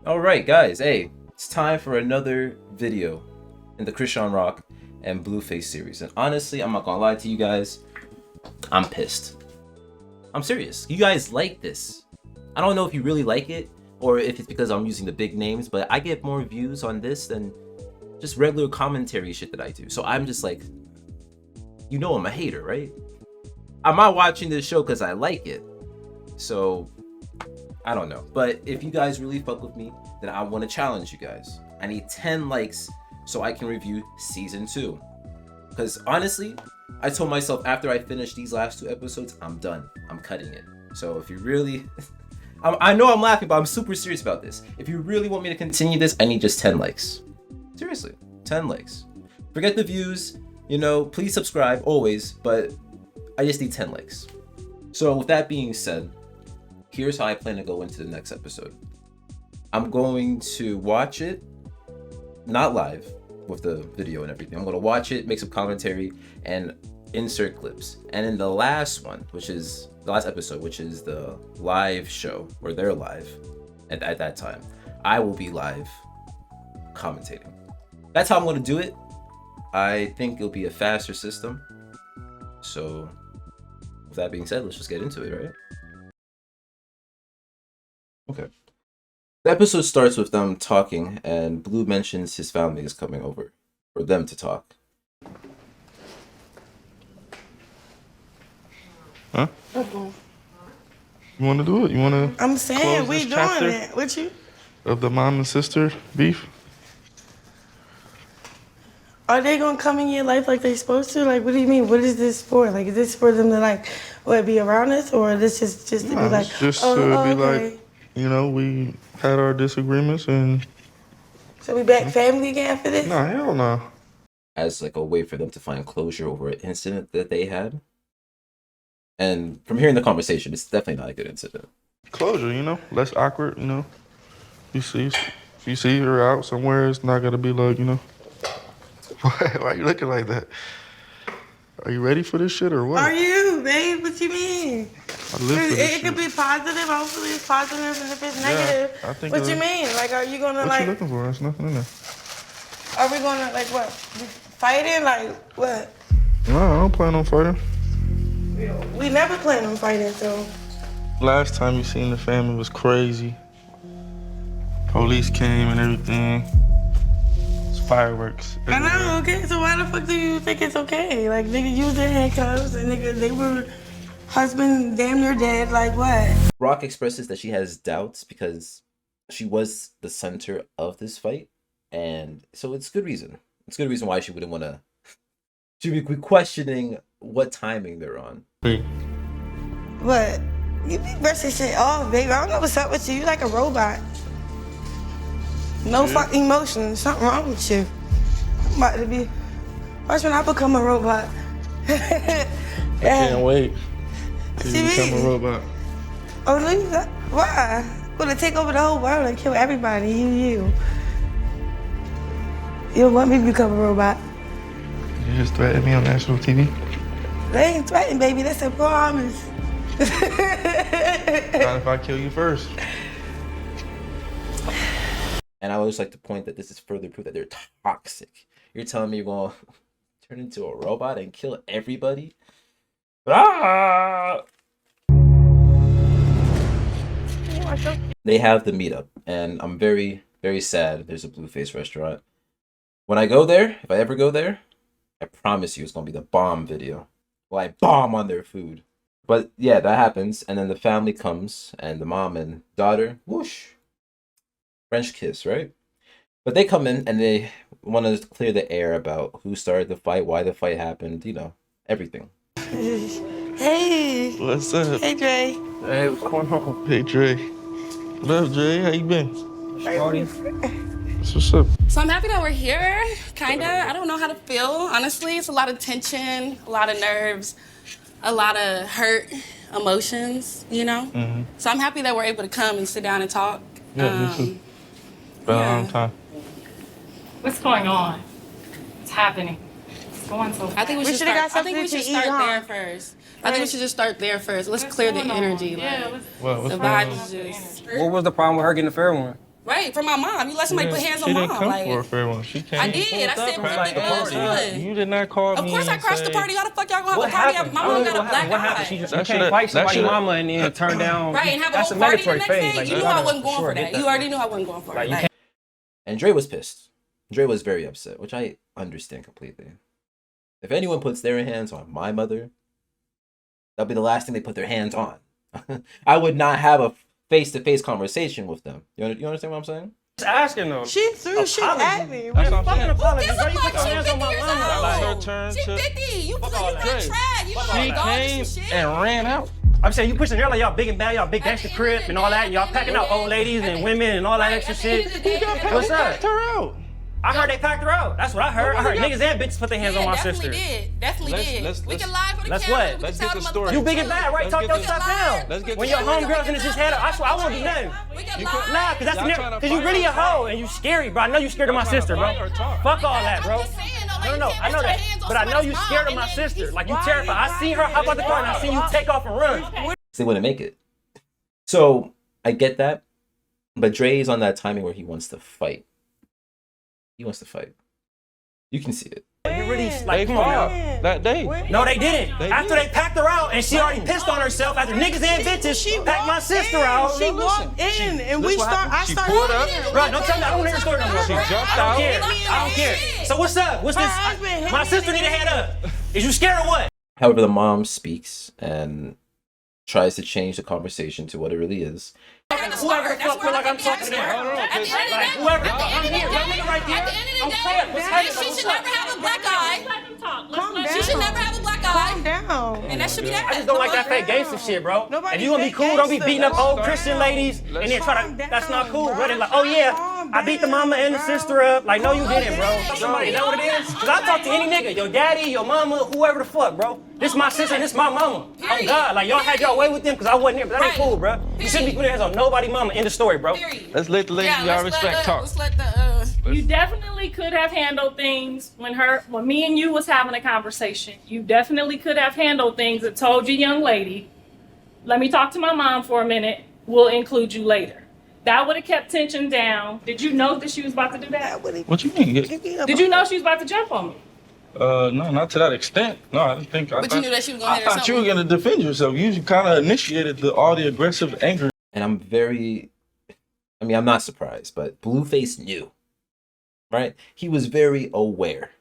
Alright guys, hey, it's time for another video in the Christian Rock and BLUEFACE series. And honestly, I'm not gonna lie to you guys, I'm pissed. I'm serious. You guys like this. I don't know if you really like it or if it's because I'm using the big names, but I get more views on this than just regular commentary shit that I do. So I'm just like, you know I'm a hater, right? I'm not watching this show because I like it. So I don't know, but if you guys really fuck with me, then I want to challenge you guys. I need 10 likes so I can review season 2. Because honestly, I told myself after I finish these last 2 episodes, I'm done. I'm cutting it. So if you really, I know I'm laughing, but I'm super serious about this. If you really want me to continue this, I need just 10 likes. Seriously, 10 likes. Forget the views, you know, please subscribe always, but I just need 10 likes. So with that being said, here's how I plan to go into the next episode. I'm going to watch it, not live with the video and everything. I'm going to watch it, make some commentary, and insert clips. And in the last one, which is the last episode, which is the live show where they're live at that time, I will be live commentating. That's how I'm going to do it. I think it'll be a faster system. So with that being said, let's just get into it, right? Okay. The episode starts with them talking, and Blue mentions his family is coming over for them to talk. Huh? You want to do it? You want to? I'm saying we doing chapter it. What you? Of the mom and sister beef? Are they gonna come in your life like they supposed to? Like, what do you mean? What is this for? Like, is this for them to like, what, be around us, or this is just to be like, It's just oh, to be okay. like, you know, we had our disagreements and. So we back family again for this? Nah, hell no. As like a way for them to find closure over an incident that they had. And from hearing the conversation, it's definitely not a good incident. Closure, you know, less awkward, you know. If you see her out somewhere, it's not gonna be like, you know. Why are you looking like that? Are you ready for this shit or what? Are you, babe? What you mean? I live for this It shit. could be positive. Hopefully, it's positive, and if it's negative, I think what you mean? Like, are you gonna What like? you looking for? There's nothing in there. Are we gonna like what? Fighting? Like what? No, I don't plan on fighting. We never plan on fighting, so. Last time you seen the family was crazy. Police came and everything. It's fireworks. I know, okay, so why the fuck do you think it's okay? Like, nigga used their handcuffs and nigga, they were husband damn near dead, like what? Rock expresses that she has doubts because she was the center of this fight. And so it's good reason. It's good reason why she wouldn't want to. She'd be questioning what timing they're on. Wait. What? You be brushing shit off, baby. I don't know what's up with you. You like a robot. No fucking emotion. Something wrong with you. I'm about to be. Watch when I become a robot. I can't wait till you What you become a mean? robot. Oh, no, you not. Why? Gonna take over the whole world and kill everybody. You. You don't want me to become a robot. You just threatened me on national TV. They ain't threatening, baby. That's a promise. Not if I kill you first. And I always like to point that this is further proof that they're toxic. You're telling me you're going to turn into a robot and kill everybody? Ah! They have the meetup, and I'm very, very sad there's a BLUEFACE restaurant. When I go there, if I ever go there, I promise you it's going to be the bomb video. Well, I bomb on their food. But yeah, that happens, and then the family comes, and the mom and daughter, whoosh, French kiss, right? But they come in, and they want to clear the air about who started the fight, why the fight happened, you know, everything. Hey. What's up? Hey, Dre. Hey, what's going on? Hey, Dre. What up, Dre? How you been? What's up? So I'm happy that we're here, kinda. I don't know how to feel, honestly. It's a lot of tension, a lot of nerves, a lot of hurt emotions, you know? Mm-hmm. So I'm happy that we're able to come and sit down and talk. Yeah, me too. Been a long time. What's going on? What's happening? It's going so fast. I think we should should've got start, I think we something should to eat, start huh? there first. I think we should just start there 1st. Let's clear the What's going on? energy. Yeah, Like, What's the going on? vibe is just... What was the problem with her getting the fair one? Right, from my mom. You let somebody put hands on mom. She didn't come like, for a fair one. She came. I did. I said, Crash the party. You did not call Of me. course I and crashed the say- party. How the fuck y'all gonna What have a party? happened? My mom got a What black happened? She eye. just That you shoulda- can't fight that somebody's shoulda- mama and then turn down. Right, and have a That's whole a party the mandatory next phase. day. Like, You you knew I gotta wasn't for going sure for get that. You already knew I wasn't going for Like, it. you Like, can't- And Dre was pissed. Dre was very upset, which I understand completely. If anyone puts their hands on my mother, that'll be the last thing they put their hands on. I would not have a face-to-face conversation with them. You understand what I'm saying? Just asking though. She threw shit at me. That's what I'm Fucking saying. apology, Who bro. gives You a put fuck? your hands on my She 50 mama. years Like old. her turn She to. 50. You Fuck not all that. trash. You know She all came dogs and shit. and ran out. I'm saying you pushing her like y'all big and bad, y'all big At the gangster end crib of the and all day, that, and y'all at the packing end out of the old day, ladies at and the- women and all that Right, extra at the end shit. of the day, What's up? Packed her out. I heard they packed her out. That's what I heard. I heard niggas and bitches put their hands on my sister. Definitely did. We can lie for the let's camera. what? We Let's can get tell the the story. motherfuckers You big and bad, right? Let's Talk get your the- stuff lie. down. Let's get When the- your Yeah, we can homegirls in get this the head up, lie. I swear I won't do nothing. We can You lie. could- Nah, cause that's Y'all the tryna cause you fight really or a hoe and you scary, bro. I know you scared of my Y'all tryna sister, bro. fight or talk? Fuck all that, I'm bro. just saying, though, like, No, you I can't know put your that. hands on But I know you somebody's scared of mom my and then sister. he's- Like you Why terrified. you I seen her hop out the car and I seen you take off and run. They wouldn't make it. So I get that, but Dre's on that timing where he wants to fight. He wants to fight. You can see it. You really They like, come on now. fought that day. No, they didn't. They After did. they packed her out and she already pissed on herself after niggas and bitches, she packed my sister out. She walked in, and we what start. I happened. She started. pulled up. Bro, don't tell me. I don't want to hear the story no more. She bro. jumped I don't out. care. I don't care. So what's up? What's Her this? husband hit My me sister in need the a head. head up. Is you scared or what? However, the mom speaks and tries to change the conversation to what it really is. Whoever the fuck feel like I'm talking to them. Like whoever. I'm here. That nigga right there. I'm clear. What's happening? She should never have a black eye. Let them talk. Calm Let's down. She should never have a black Calm eye. down. And that should be that. I just don't like that fake gangster shit, bro. Nobody If you gonna be fake cool, don't be gangster. beating up old Calm Christian down. ladies and then try to. Calm That's not down, cool, bro. bro. They're like, oh yeah, Calm I beat the mama and the down, sister up. Like, no, you Calm didn't, bro. down. Somebody know what it is? Cause I talk to any nigga, your daddy, your mama, whoever the fuck, bro. This my sister, this my mama. Oh Period. God, like y'all had y'all way with them, cause I wasn't there, but that ain't Right. cool, bro. You shouldn't be putting your hands on nobody, mama. End of story, bro. Period. Let's let the ladies y'all respect talk. Let's let the You definitely could have handled things when me and you was having a conversation. You definitely could have handled things and told your young lady, let me talk to my mom for a minute. We'll include you later. That would have kept tension down. Did you know that she was about to do that? What you mean? Did you know she was about to jump on me? No, not to that extent. No, I didn't think. But you knew that she was gonna I hit her thought you were something. gonna defend yourself. You kind of initiated all the aggressive anger. And I'm not surprised, but Blueface knew, right? He was very aware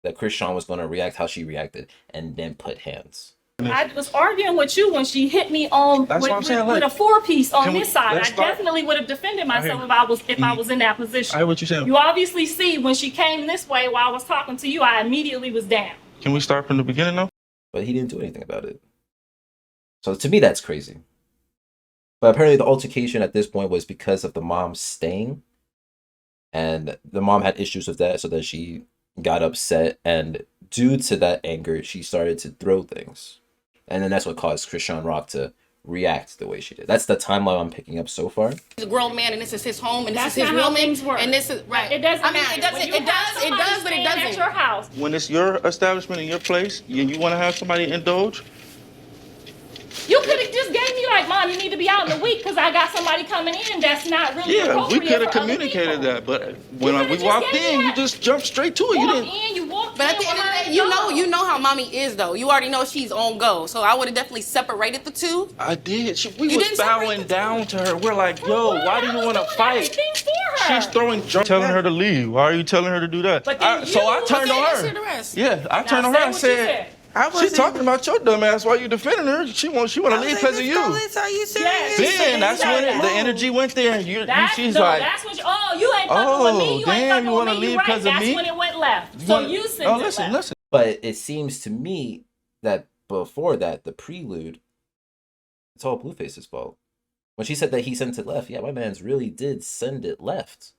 that Krishan was going to react how she reacted and then put hands. I was arguing with you when she hit me on That's with, what I'm saying, with like, a 4-piece on can we- this side. I let's start- definitely would have defended myself hear if I was in that position. I hear what you're saying. You obviously see when she came this way while I was talking to you, I immediately was down. Can we start from the beginning though? But he didn't do anything about it. So to me, that's crazy. But apparently the altercation at this point was because of the mom staying. And the mom had issues with that, so then she got upset. And due to that anger, she started to throw things. And then that's what caused Krishan Rock to react the way she did. That's the timeline I'm picking up so far. He's a grown man, and this is his home, and this That's is his not how woman, things work. and this is right. It doesn't I mean, matter. it doesn't. When you It have does. It somebody does, but it staying at doesn't. your house. When it's your establishment in your place and you want to have somebody indulge, You could have just gave me like, Mom, you need to be out in a week because I got somebody coming in that's not really yeah, we appropriate could have for other communicated people. that. But when could've we just walked gave me in, you that. just jumped straight to it. You Walk didn't. in, you walked But at in the end with of her the day, and you know how mommy is though. You already know she's on go. So I would have definitely separated the two. I did. We You was didn't separate bowing the down to her. We're like, yo, why do you want to fight? She's throwing junk. Telling her to leave. Why are you telling her to do that? But then So I you- turned Okay, on let's her. hear the rest. Yeah, I turned on her. I said, I she talking about your dumb ass. Why you defending her? She want to leave because of you. Are you serious? Yes. Then that's when that. the energy went there. And she's no, like, that's what you ain't fucking with me. You damn, ain't fucking you with wanna me. leave You right. 'cause of That's me? when it went left. So you sent oh, it listen, left. listen. But it seems to me that before that, the prelude, it's all Blueface's fault. When she said that he sent it left, yeah, my man's really did send it left.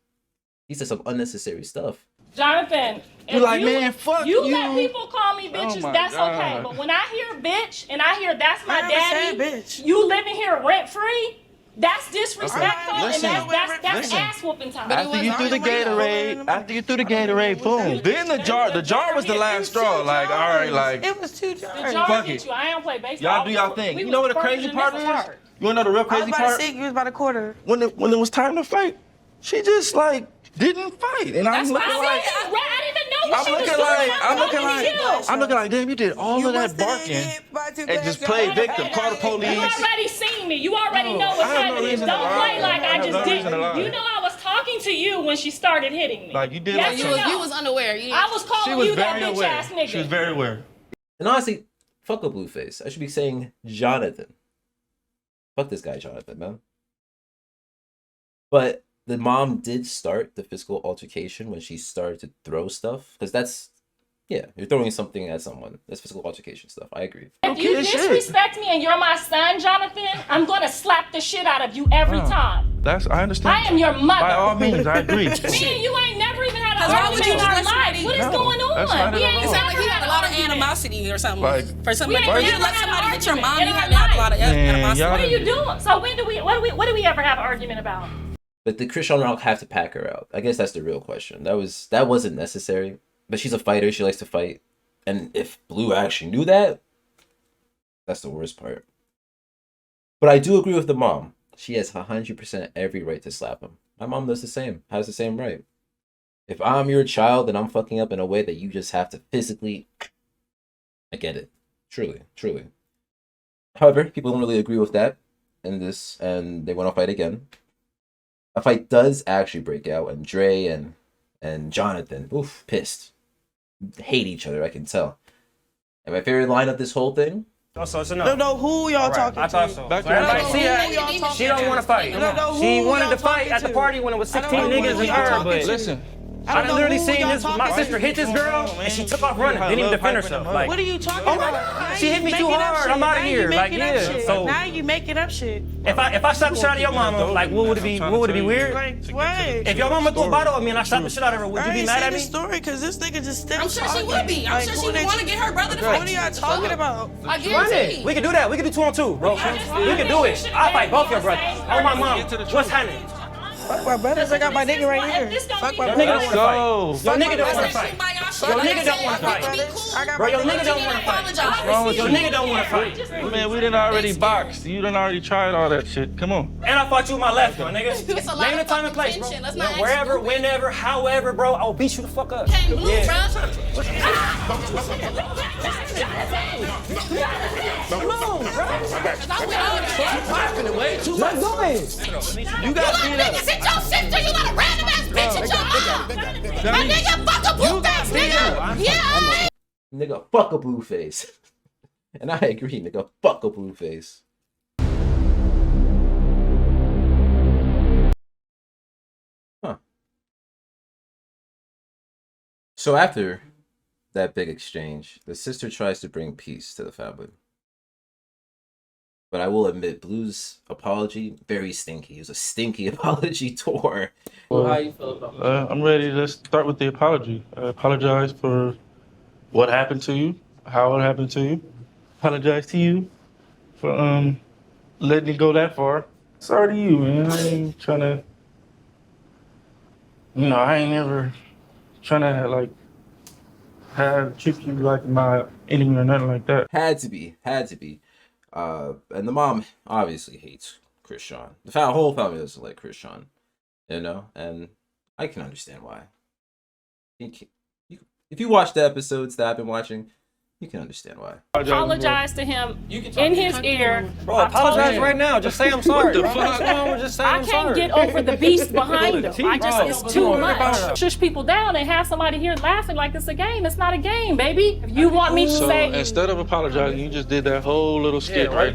He said some unnecessary stuff. Jonathan, You if like, man, fuck you. you. Let people call me bitches, my that's God. okay. But when I hear bitch and I hear that's my I never daddy, said bitch. you living here rent free, that's disrespectful Alright, listen, and that's listen. ass whooping time. But it After you was threw the already Gatorade, boom. Then the jar was the last straw. Like, all right, like, It was 2 The jars. jar fuck get it. you. I don't play baseball. y'all do y'all thing. We You know what was the crazy further part than is? this apart. You wanna know the real I was crazy about to part? say you was about a quarter. When it was time to fight, She just like didn't fight, and I'm looking like. I didn't even know what she was doing. I'm looking like, damn, you did all of that barking and just played victim, call the police. You already seen me. You already know what's happening. Don't play like I just did. You know I was talking to you when she started hitting me. Like you did. Yes, You was unaware. I was calling you that bitch ass nigga. She was very aware. And honestly, fuck a Blueface. I should be saying Jonathan. Fuck this guy, Jonathan, man. But the mom did start the physical altercation when she started to throw stuff. Because that's, yeah, you're throwing something at someone. That's physical altercation stuff. I agree. If you disrespect me and you're my son, Jonathan, I'm going to slap the shit out of you every time. I understand. I am your mother. By all means, I agree. Me and you ain't never even had an argument in our life. What is going on? It sounds like he had a lot of animosity or something. Like, for somebody, for you you to to let have somebody an hit your mom, argument you in have our to have a lot of animosity. What are you doing? So what do we ever have an argument about? But did Christian Rock have to pack her out? I guess that's the real question. That wasn't necessary. But she's a fighter. She likes to fight. And if Blue actually knew that, that's the worst part. But I do agree with the mom. She has 100% every right to slap him. My mom does the same. Has the same right. If I'm your child and I'm fucking up in a way that you just have to physically... I get it. Truly, truly. However, people don't really agree with that in this, and they want to fight again. A fight does actually break out, and Dre and Jonathan, oof, pissed. Hate each other, I can tell. And my favorite line of this whole thing... So it's a no. No, who y'all talking to? I thought so. Back So everybody to see that? She don't want to fight. She wanted to fight at the party when it was 16 niggas and her, but listen. I done literally seen this. My sister hit this girl and she took off running. Didn't even defend herself. Like, What are you talking oh my about? God, she hit me too hard. I'm out of here. Like, yeah. So Now you making up shit. if I slap the shit out of your mama, like, what would it be? What would it be weird? Like, what? If your mama threw a bottle at me and I slapped the shit out of her, would you be mad at me? story because this nigga just still I'm sure she would be. I'm sure she would want to get her brother to fight. What are y'all talking about? I Run guarantee. it. We can do that. We can do 2-on-2, bro. We can do it. I'll fight both your brothers. Oh my mom. What's happening? Fuck my brothers. I got my nigga right here. Fuck my Your nigga brothers. don't want to fight. Your nigga don't want to fight. Your nigga don't want to fight. Bro, your nigga don't want to fight. Your nigga don't want to fight. Man, we done already boxed. You done already tried all that shit. Come on. And I fought you with my left, my nigga. It's a lot Name the of time and place, fucking bro. tension. Let's not Wherever, whenever, however, bro, I'll beat you the fuck up. Can't move, You got beat up. Hit your sister, you got a random ass bitch at your mom. My nigga, fuck a Blueface, nigga. Yeah. Nigga, fuck a Blueface. And I agree, nigga, fuck a Blueface. Huh. So after that big exchange, the sister tries to bring peace to the family. But I will admit, Blue's apology, very stinky. It was a stinky apology tour. Well, how you feel about that? I'm ready. Let's start with the apology. I apologize for what happened to you, how it happened to you. Apologize to you for letting it go that far. Sorry to you, man. I ain't trying to, I ain't never trying to like treat you like my enemy or nothing like that. Had to be. And the mom obviously hates Christian. The whole family doesn't like Christian, and I can understand why. If you watch the episodes that I've been watching, you can understand why. Apologize to him in his ear. Bro, apologize right now. Just say I'm sorry. What the fuck? Just say I I'm can't sorry. get over the beast behind him. It's too much. Bro. Shush people down and have somebody here laughing like it's a game. It's not a game, baby. If you want me to So say... instead of apologizing, you just did that whole little skit, right?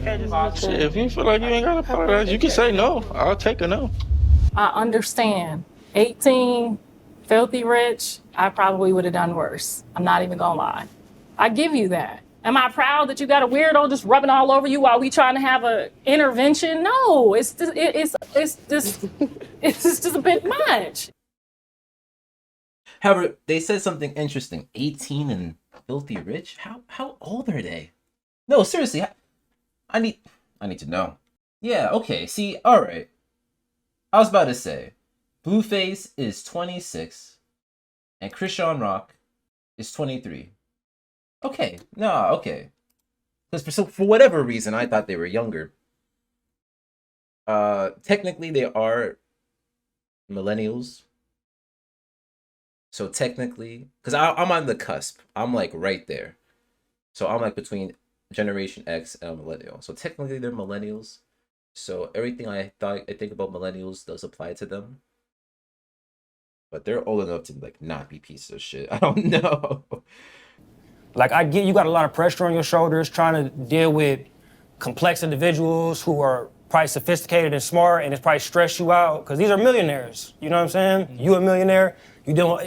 Shit, if you feel like you ain't gotta apologize, you can say no. I'll take a no. I understand. 18, filthy rich, I probably would have done worse. I'm not even gonna lie. I give you that. Am I proud that you got a weirdo just rubbing all over you while we trying to have a intervention? No, it's just a bit much. However, they said something interesting. 18 and filthy rich? How old are they? No, seriously. I need to know. Yeah, okay. See, all right. I was about to say, Blueface is 26 and Christian Rock is 23. Okay, no, okay. Because for whatever reason, I thought they were younger. Technically, they are millennials. So technically, because I'm on the cusp, I'm like right there. So I'm like between Generation X and millennial. So technically, they're millennials. So everything I think about millennials does apply to them. But they're old enough to like not be pieces of shit. I don't know. Like I get you got a lot of pressure on your shoulders trying to deal with complex individuals who are probably sophisticated and smart, and it's probably stress you out because these are millionaires. You know what I'm saying? Mm-hmm. You a millionaire,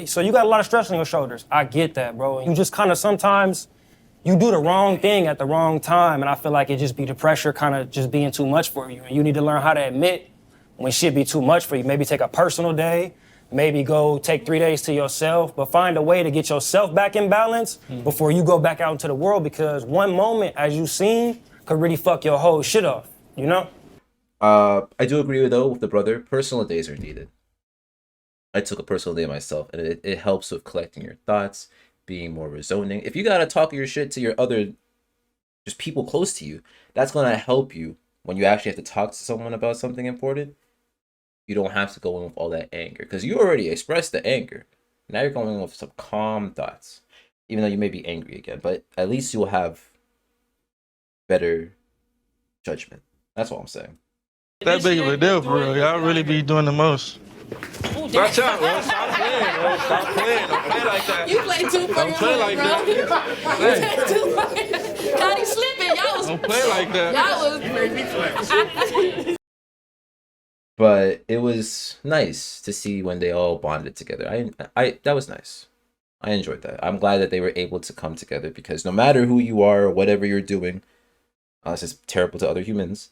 so you got a lot of stress on your shoulders. I get that, bro. You just kind of sometimes you do the wrong thing at the wrong time, and I feel like it just be the pressure kind of just being too much for you. And you need to learn how to admit when shit be too much for you. Maybe take a personal day. Maybe go take 3 days to yourself, but find a way to get yourself back in balance before you go back out into the world, because one moment, as you seen, could really fuck your whole shit off, you know? I do agree though with the brother. Personal days are needed. I took a personal day myself, and it helps with collecting your thoughts, being more resonating. If you gotta talk your shit to your other, just people close to you, that's gonna help you when you actually have to talk to someone about something important. You don't have to go in with all that anger because you already expressed the anger. Now you're going in with some calm thoughts, even though you may be angry again, but at least you'll have better judgment. That's all I'm saying. That big of a deal for real. Y'all really be doing the most. Watch out, bro. Stop playing, bro. Stop playing. Don't play like that. You play too fucking play like hard, bro. that. You play too fucking. Got him slipping. Y'all was. Don't play like that. Y'all was. But it was nice to see when they all bonded together. I that was nice. I enjoyed that. I'm glad that they were able to come together because no matter who you are or whatever you're doing, unless it's terrible to other humans,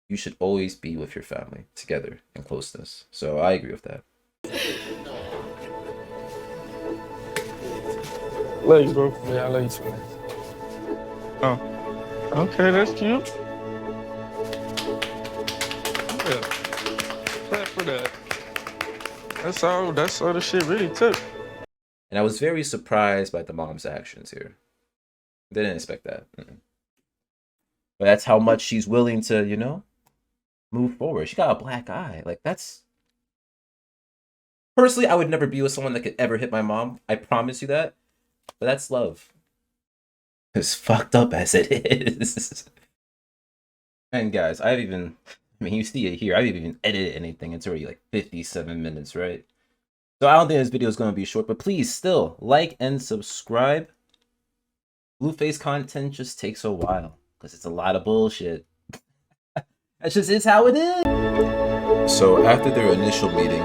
you should always be with your family together in closeness. So I agree with that. Love you, bro. Yeah, I love you too, man. Oh. Okay, that's cute. Yeah. Clap for that. That's all the shit really took. And I was very surprised by the mom's actions here. Didn't expect that. But that's how much she's willing to, you know, move forward. She got a black eye. Like, that's... Personally, I would never be with someone that could ever hit my mom. I promise you that. But that's love. As fucked up as it is. And guys, I mean, you see it here. I haven't even edited anything. It's already like 57 minutes, right? So I don't think this video is going to be short, but please still like and subscribe. Blueface content just takes a while because it's a lot of bullshit. That's just is how it is. So after their initial meeting,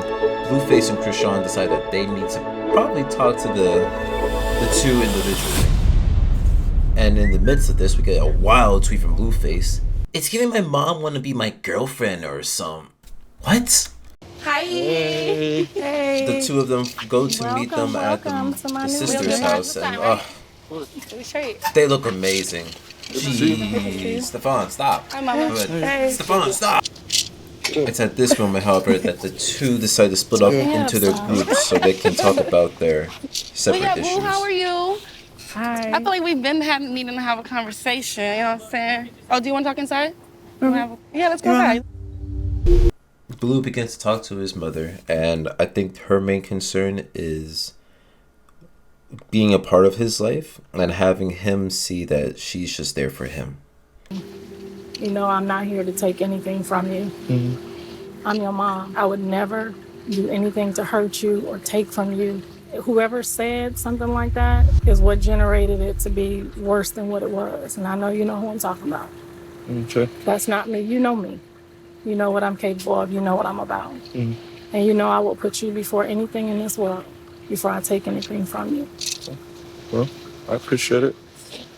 Blueface and Krishan decide that they need to probably talk to the two individually. And in the midst of this, we get a wild tweet from Blueface. It's giving my mom want to be my girlfriend or some. What? Hi. Hey. The two of them go to meet them at the sister's house, and they look amazing. Jeez, Stefan, stop. Hi, Mama. Hey. Stefan, stop. It's at this moment, however, that the two decide to split up into their groups so they can talk about their separate issues. Boo, how are you? Hi. I feel like we've been needing to have a conversation, you know what I'm saying? Oh, do you want to talk inside? Yeah, let's go inside. Blue begins to talk to his mother, and I think her main concern is being a part of his life and having him see that she's just there for him. You know, I'm not here to take anything from you. I'm your mom. I would never do anything to hurt you or take from you. Whoever said something like that is what generated it to be worse than what it was. And I know you know who I'm talking about. Okay. That's not me. You know me. You know what I'm capable of. You know what I'm about. And you know I will put you before anything in this world, before I take anything from you. Well, I appreciate it.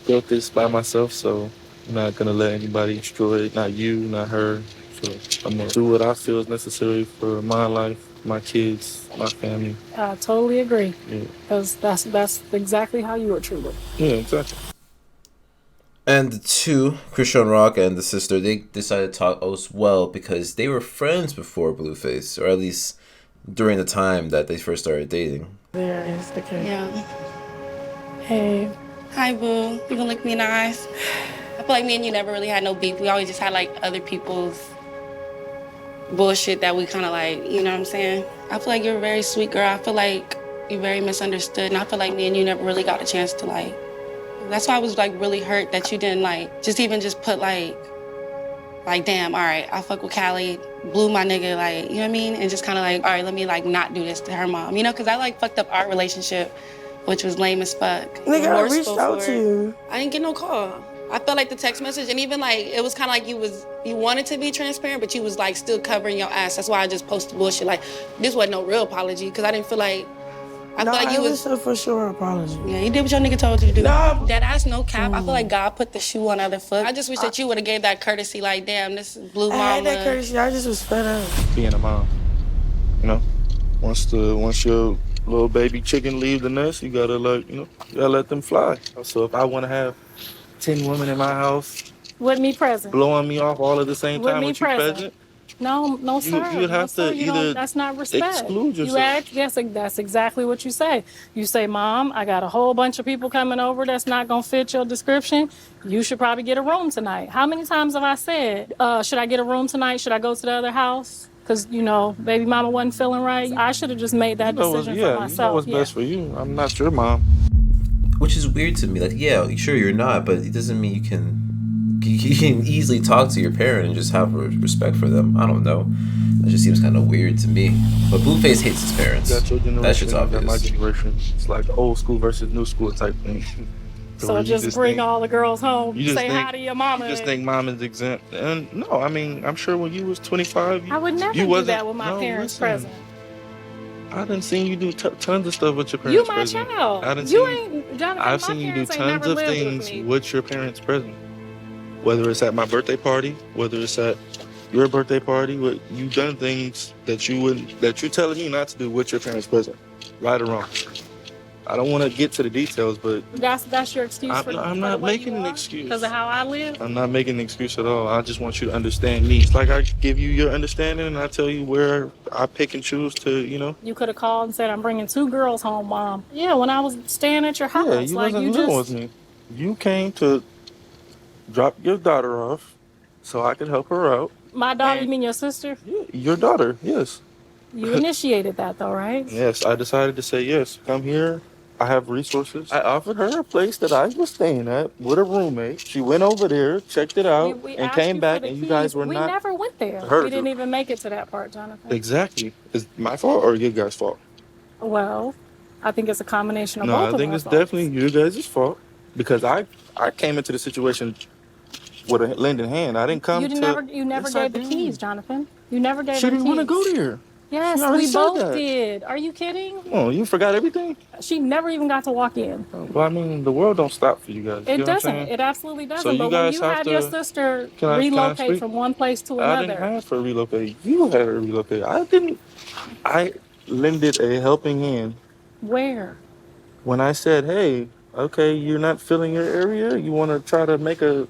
Built this by myself, so I'm not going to let anybody destroy it. Not you, not her. So I'm going to do what I feel is necessary for my life, my kids, my family. I totally agree. Yeah. Because that's exactly how you were treated. Yeah, exactly. And the two, Krishan Rock and the sister, they decided to talk as well because they were friends before Blueface, or at least during the time that they first started dating. There is the kid. Yeah. Hey. Hi, Boo. You gonna look me in the eyes? I feel like me and you never really had no beef. We always just had like other people's bullshit that we kind of like, you know what I'm saying? I feel like you're a very sweet girl. I feel like you're very misunderstood. And I feel like me and you never really got a chance to like, that's why I was like really hurt that you didn't like, just put like, damn, all right, I fuck with Callie, blew my nigga, like, you know what I mean? And just kind of like, all right, let me like not do this to her mom, you know? Because I like fucked up our relationship, which was lame as fuck. Nigga, I reached out to you. I didn't get no call. I felt like the text message, and even like, it was kind of like you wanted to be transparent, but you was like still covering your ass. That's why I just posted bullshit. Like, this wasn't no real apology, because I didn't feel like, I feel like you was a for sure apology. Yeah, you did what your nigga told you to do. No. That ass no cap. I feel like God put the shoe on the other foot. I just wish that you would have gave that courtesy, like, damn, this is blue mama. I had that courtesy, I just was fed up. Being a mom, you know, once your little baby chicken leave the nest, you gotta like, you know, you gotta let them fly. So if I want to have 10 women in my house With me present. blowing me off all at the same With time me with you present. present, No, sir. you would have no, to sir. You don't- either That's not respect. exclude You yourself. act, yes, that's exactly what you say. You say, Mom, I got a whole bunch of people coming over that's not gonna fit your description. You should probably get a room tonight. How many times have I said, should I get a room tonight? Should I go to the other house? Because, you know, baby mama wasn't feeling right. I should have just made that decision for myself. You know what's best for you. I'm not your mom. Which is weird to me. Like, yeah, sure you're not, but it doesn't mean you can easily talk to your parent and just have respect for them. I don't know. That just seems kind of weird to me. But Blueface hates his parents. Got your generation, That shit's I got my obvious. generation. It's like old school versus new school type thing. So where just bring all the girls home, you just say think- hi to your mama. You just think mom is exempt. And no, I mean, I'm sure when you was 25, I would never you do wasn't, that with my no, parents listen, present. I done seen you do tons of stuff with your You parents my present. child. I done You seen, ain't, Jonathan, I've my seen you do parents ain't tons never of lived things with me. with your parents present. Whether it's at my birthday party, whether it's at your birthday party, you've done things that you're telling me not to do with your parents present. Right or wrong. I don't want to get to the details, but That's your excuse for I'm for not the way making you an are? excuse. Because of how I live? I'm not making an excuse at all. I just want you to understand me. It's like I give you your understanding and I tell you where I pick and choose to, you know. You could have called and said, I'm bringing 2 girls home, Mom. Yeah, when I was staying at your house. Yeah, you like, wasn't you living just, with me. You came to drop your daughter off so I could help her out. My daughter, you mean your sister? Yeah, your daughter, yes. You initiated that, though, right? Yes, I decided to say yes. Come here. I have resources. I offered her a place that I was staying at with a roommate. She went over there, checked it out, We and asked came you back, for the and you keys. guys were We not. never went there. Heard We didn't you. even make it to that part, Jonathan. Exactly. Is it my fault or your guys' fault? Well, I think it's a combination of No, both I of think our it's faults. definitely you guys' fault because I came into the situation with a lending hand. I didn't come You to. never Yes, I gave the did. keys, Jonathan. You never gave She her the didn't keys. want to go there. Yes, She already we said both that. did. Are you kidding? Oh, you forgot everything? She never even got to walk in. Well, I mean, the world don't stop for you guys. You It know what I'm doesn't. saying? It absolutely doesn't. So you but when guys you have have to- your sister Can I relocate speak? from one place to I another, didn't have her relocate. You had her relocate. I didn't. I lended a helping hand where? when I said, hey, okay, you're not filling your area. You want to try to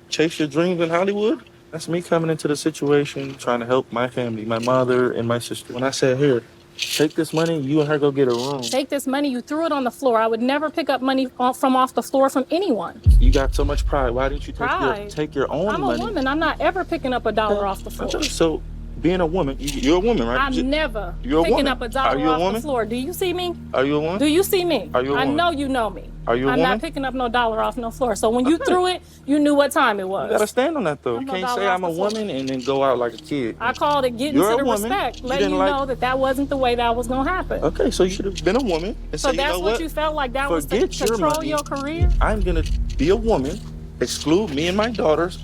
chase your dreams in Hollywood? That's me coming into the situation, trying to help my family, my mother and my sister. When I said, here, take this money, you and her go get a room. Take this money. You threw it on the floor. I would never pick up money from off the floor from anyone. You got so much pride. Why didn't you Pride? take your own I'm money? a woman. I'm not ever picking up $1 off the floor. So, being a woman, you're a woman, right? I'm never You're a picking woman. up Are $1 you a off woman? the floor. Do you see me? Are you a woman? Do you see me? Are you a I woman? know you know me. Are you a I'm woman? not picking up no dollar off no floor. So when you Okay. threw it, you knew what time it was. You gotta stand on that though. I'm You no can't dollar say off I'm a the floor. woman and then go out like a kid. I called it getting You're to a the woman. respect, You letting didn't you like- know that wasn't the way that was gonna happen. Okay, so you should have been a woman and So say, you that's know what what? you felt like that was to Forget your control money. your career? I'm gonna be a woman, exclude me and my daughters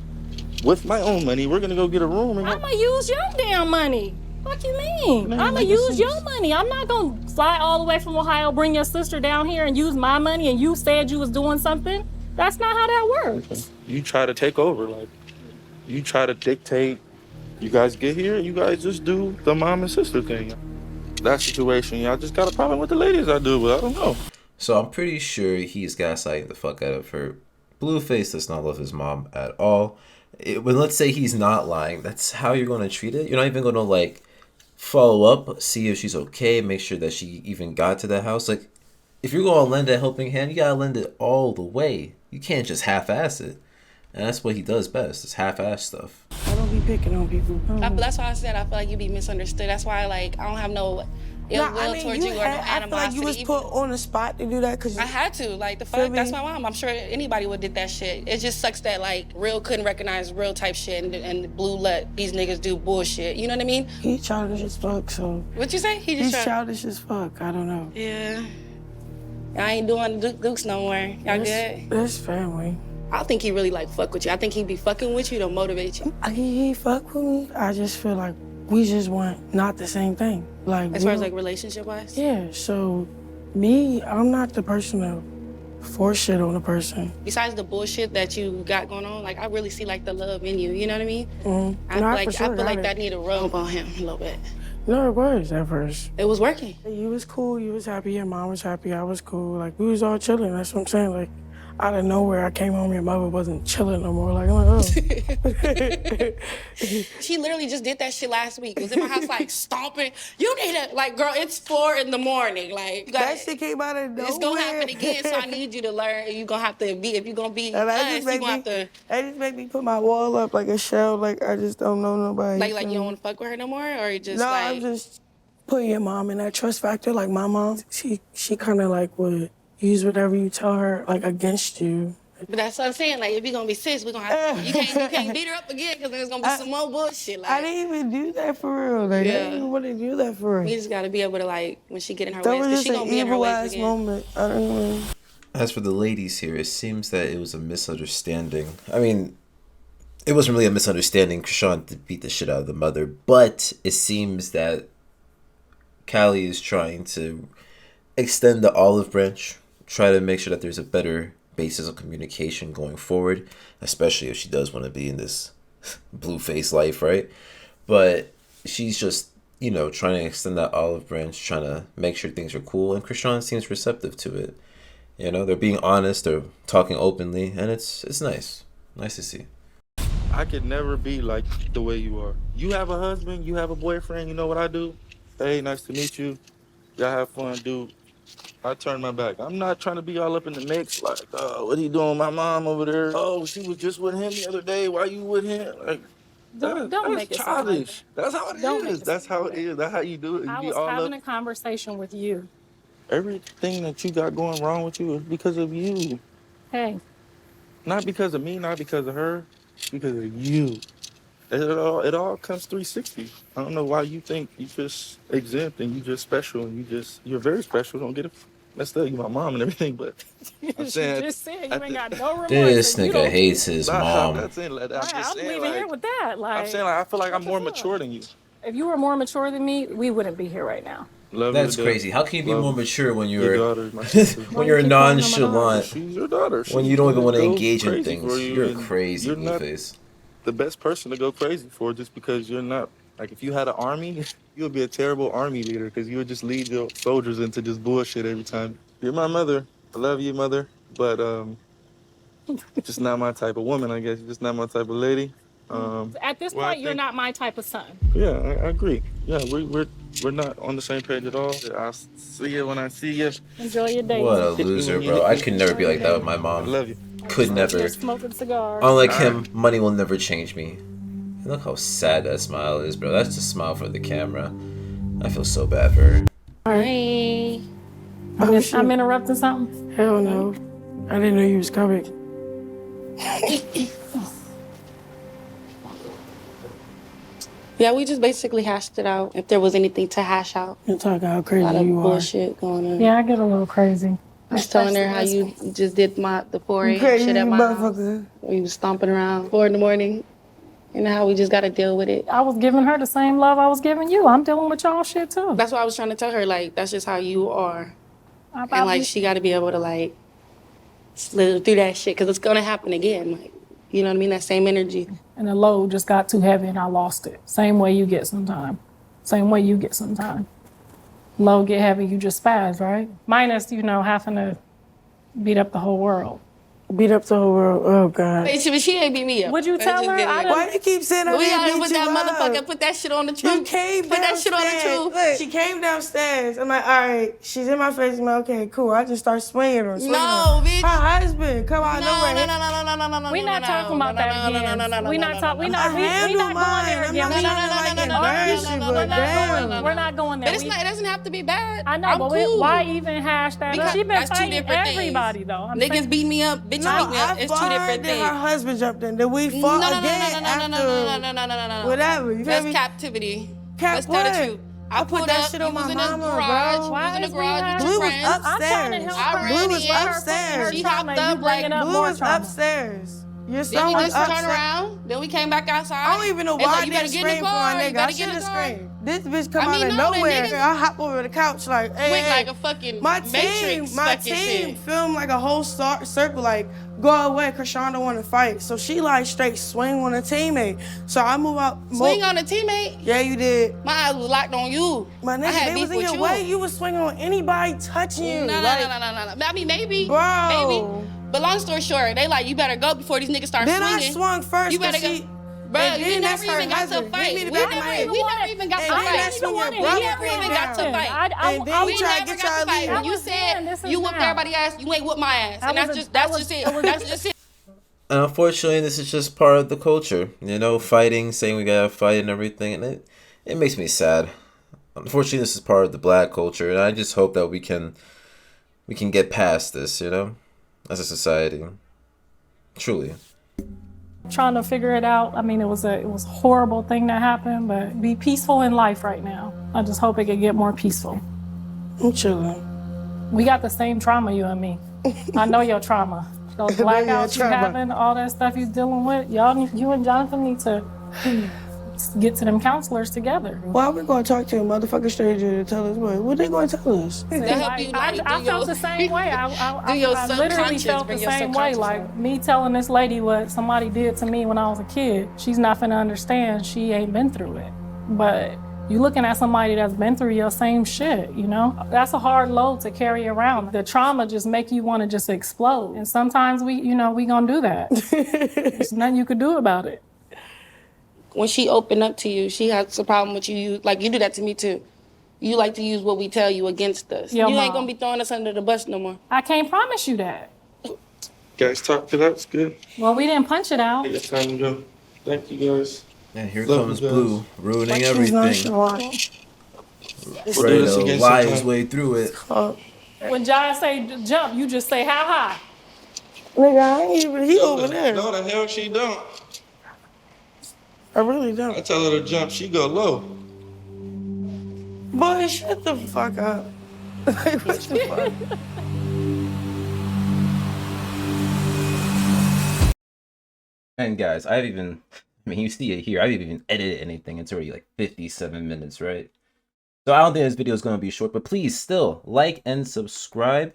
with my own money. We're gonna go get a room and I'ma use your damn money. What you mean? Man, I'ma make it use sense. your money. I'm not gonna fly all the way from Ohio, bring your sister down here and use my money and you said you was doing something. That's not how that works. you try to take over, like you try to dictate. You guys get here, you guys just do the mom and sister thing. That situation, y'all just got a problem with the ladies I do, but I don't know. So I'm pretty sure he's gaslighting the fuck out of her. Blueface does not love his mom at all. When let's say he's not lying, that's how you're going to treat it. You're not even going to like follow up, see if she's okay, make sure that she even got to the house. Like, if you're going to lend a helping hand, you got to lend it all the way. You can't just half-ass it. And that's what he does best, is half-ass stuff. But don't be picking on people. That's why I said I feel like you be misunderstood. That's why like I don't have no ill will towards you or no animosity. I feel like you was put on the spot to do that because I had to. Like the fuck, that's my mom. I'm sure anybody would did that shit. It just sucks that like real couldn't recognize real type shit and blue let these niggas do bullshit. You know what I mean? He's childish as fuck. So what you say? He's childish as fuck. I don't know. Yeah. I ain't doing Dukes no more. Y'all good? That's family. I think he really like fuck with you. I think he be fucking with you to motivate you. He fuck with me. I just feel like we just want not the same thing. Like as far as like relationship wise? Yeah, so me, I'm not the person to force shit on a person. Besides the bullshit that you got going on, like I really see like the love in you, you know what I mean? Mm-hmm. I feel like that need to rub on him a little bit. No, it was at first. It was working. You was cool, you was happy, your mom was happy, I was cool. Like we was all chilling, that's what I'm saying. Like out of nowhere, I came home, your mother wasn't chilling no more. Like, I'm like, oh. She literally just did that shit last week. Was in my house like stomping. You need to, like, girl, it's 4 in the morning. Like, that shit came out of nowhere. It's gonna happen again, so I need you to learn. You gonna have to be, if you're gonna be us, you gonna have to. That just make me put my wall up like a shell, like I just don't know nobody. Like you don't wanna fuck with her no more? Or you just no, like. I'm just putting your mom in that trust factor. Like my mom, she kind of like would use whatever you tell her, like against you. But that's what I'm saying. Like, if you're gonna be sis, we're gonna have to. You can't beat her up again because there's gonna be some more bullshit. Like, I didn't even do that for real. Like, I didn't even want to do that for real. You just gotta be able to like when she get in her that ways, because she was gonna be in her ways again. Moment. I don't know. As for the ladies here, it seems that it was a misunderstanding. I mean, it wasn't really a misunderstanding. Krishan beat the shit out of the mother, but it seems that Callie is trying to extend the olive branch, try to make sure that there's a better basis of communication going forward, especially if she does want to be in this BLUEFACE life, right? But she's just, you know, trying to extend that olive branch, trying to make sure things are cool, and Krishan seems receptive to it. You know, they're being honest, they're talking openly, and it's nice. Nice to see. I could never be like the way you are. You have a husband, you have a boyfriend, you know what I do? Hey, nice to meet you. Y'all have fun, dude. I turn my back. I'm not trying to be all up in the mix. Like, what are you doing with my mom over there? Oh, she was just with him the other day. Why you with him? Like, don't make it childish. That's how it is. That's how it is. That's how you do it. You I was having a conversation with you. Everything that you got going wrong with you is because of you. Hey. Not because of me, not because of her, because of you. It all comes 360. I don't know why you think you just exempt and you just special and you're very special. Don't get it messed up. You my mom and everything, but I'm saying you just said you ain't got no remorse. This nigga hates his mom. I'm just saying, leaving here with that. Like, I'm saying, like, I feel like I'm more mature than you. If you were more mature than me, we wouldn't be here right now. That's crazy. How can you be more mature when you're when you're nonchalant? She's your daughter. When you don't even want to engage in things. You're crazy, BLUEFACE. The best person to go crazy for just because you're not. Like, if you had an army, you would be a terrible army leader because you would just lead your soldiers into this bullshit every time. You're my mother. I love you, mother. But just not my type of woman, I guess. You're just not my type of lady. At this point, you're not my type of son. Yeah, I agree. Yeah, we're not on the same page at all. I'll see you when I see you. Enjoy your day. What a loser, bro. I could never be like that with my mom. I love you. Could never. Smoking cigars. Unlike him, money will never change me. And look how sad that smile is, bro. That's just a smile for the camera. I feel so bad for her. Hey. I'm interrupting something? Hell no. I didn't know you was coming. Yeah, we just basically hashed it out. If there was anything to hash out. You're talking how crazy you are. A lot of you bullshit going on. Yeah, I get a little crazy. I was telling her how you just did the 4-H shit at my house. Where you was stomping around 4 in the morning. You know how we just gotta deal with it. I was giving her the same love I was giving you. I'm dealing with y'all shit too. That's what I was trying to tell her. Like, that's just how you are. And like, she gotta be able to like slither through that shit because it's gonna happen again. Like, you know what I mean? That same energy. And the load just got too heavy and I lost it. Same way you get sometime. Same way you get sometime. Load get heavy, you just spaz, right? Minus, having to beat up the whole world. Beat up the whole world. Oh God. Wait, she ain't beat me up. Would you tell her? Why you keep saying I We didn't gotta beat put you that up? motherfucker, put that shit on the You truth. came Put that shit on the downstairs. truth. Look, she came downstairs. I'm like, all right, she's in my face. I'm like, okay, cool. I just start swinging her. No, bitch. Her husband come out nowhere. No. We're not talking about that again. We're not talking. We're not going there again. I'm not trying to embarrass you, but damn. We're not going there. But it doesn't have to be bad. I know, I'm but cool. why even hash that up? She been That's two fighting different things. everybody though. Niggas beat me up, bitches beat me up. It's two different Then her things. husband jumped in. Then we fought again after whatever. You feel That's me? captivity. Cap Let's tell the what? truth. I put that shit on my mama, bro. You was in the garage with Blue your was friends. upstairs. I Blue was upstairs. She hopped up like Blue was upstairs. Your Then son we was just turned upstairs. around. Then we came back outside. I don't even know It's why like, I you better didn't get in the scream for car. my You nigga. I better should get in have the car. screamed. This bitch come I out mean, of no, the nowhere. niggas- I hop over the couch like, hey, Went hey. like a fucking My Matrix team shit. filmed like a whole circle, like, go away, Krishan don't want to fight. So she like straight swing on a teammate. So I move out. Swing on a teammate? Yeah, you did. My eyes was locked on you. My I nigga, had they beef was in with your you. way. You was swinging on anybody touching you. No. I mean, maybe. Bro. Maybe. But long story short, they like, you better go before these niggas start Then swinging. I swung first. You better go. Bro, and you then never that's her even got to husband. fight. Hit me We the back of my head. never even got to And then fight. that's when your We brother never came even got to down. fight. And then We you tried to never get got y'all to fight. leave. When you said you whooped everybody's ass, you ain't whooped my ass. And that's just it. That's just it. And unfortunately, this is just part of the culture. You know, fighting, saying we gotta fight and everything, and it makes me sad. Unfortunately, this is part of the black culture, and I just hope that we can get past this. You know, as a society, truly. Trying to figure it out. I mean, it was a horrible thing that happened, but be peaceful in life right now. I just hope it can get more peaceful. I'm chilling. We got the same trauma, you and me. I know your trauma. Those blackouts you having, all that stuff you dealing with. You and Jonathan need to get to them counselors together. Why are we going to talk to a motherfucking stranger to tell us what they going to tell us? I felt the same way. I literally felt the same way. Like me telling this lady what somebody did to me when I was a kid. She's not finna understand. She ain't been through it. But you looking at somebody that's been through your same shit, you know? That's a hard load to carry around. The trauma just make you want to just explode. And sometimes we gonna do that. There's nothing you could do about it. When she opened up to you, she has a problem with you. Like, you do that to me, too. You like to use what we tell you against us. Yo, you Mom. ain't gonna be throwing us under the bus no more. I can't promise you that. Guys, talk it up. It's good. Well, we didn't punch it out. It's time to go. Thank you, guys. And here Love comes you guys. Blue, ruining She's everything. nonchalant. We'll do Ready this to again lie sometime. his way through it. When John say jump, you just say how high. Nigga, I ain't even, he over there. No, the hell she don't. I really I don't. tell her to jump, she go low. Boy, shut the fuck up. Like, what the fuck? And guys, you see it here, I haven't even edited anything. It's already like 57 minutes, right? So I don't think this video is going to be short, but please still like and subscribe.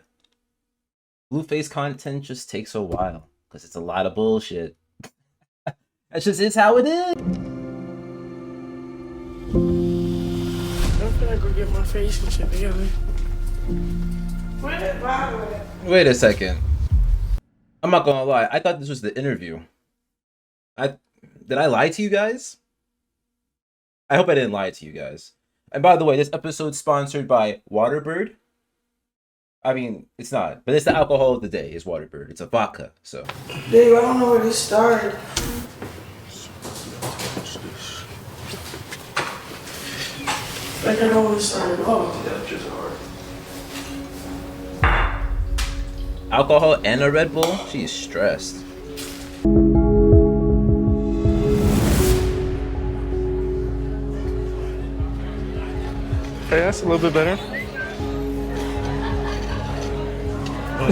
Blueface content just takes a while because it's a lot of bullshit. That's just it's how it is. I'm finna go get my face and shit together. Wait a second. I'm not gonna lie. I thought this was the interview. Did I lie to you guys? I hope I didn't lie to you guys. And by the way, this episode's sponsored by Waterbird. I mean, it's not, but it's the alcohol of the day is Waterbird. It's a vodka, so. Dude, I don't know where to start. Like, I don't want to start at all. Yeah, just hard. Alcohol and a Red Bull? She's stressed. Hey, that's a little bit better.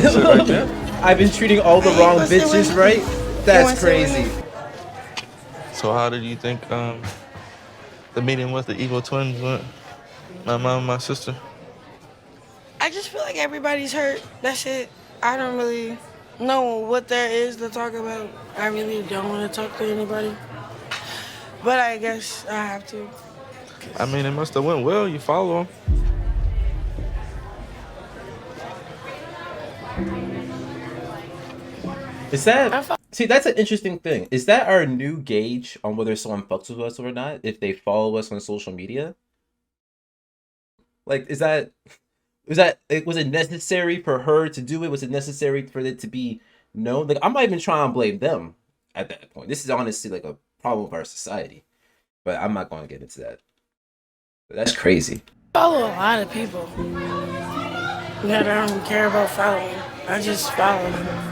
Sit right there. I've been treating all the wrong bitches, right? That's crazy. So how did you think the meeting with the evil twins went? My mom and my sister. I just feel like everybody's hurt. That's it. I don't really know what there is to talk about. I really don't want to talk to anybody. But I guess I have to. I mean, it must have went well. You follow them. Is that see? That's an interesting thing. Is that our new gauge on whether someone fucks with us or not? If they follow us on social media, like, was it necessary for her to do it? Was it necessary for it to be known? Like, I'm not even trying to blame them at that point. This is honestly like a problem of our society, but I'm not going to get into that. But that's crazy. I follow a lot of people that I don't care about following. I just follow them.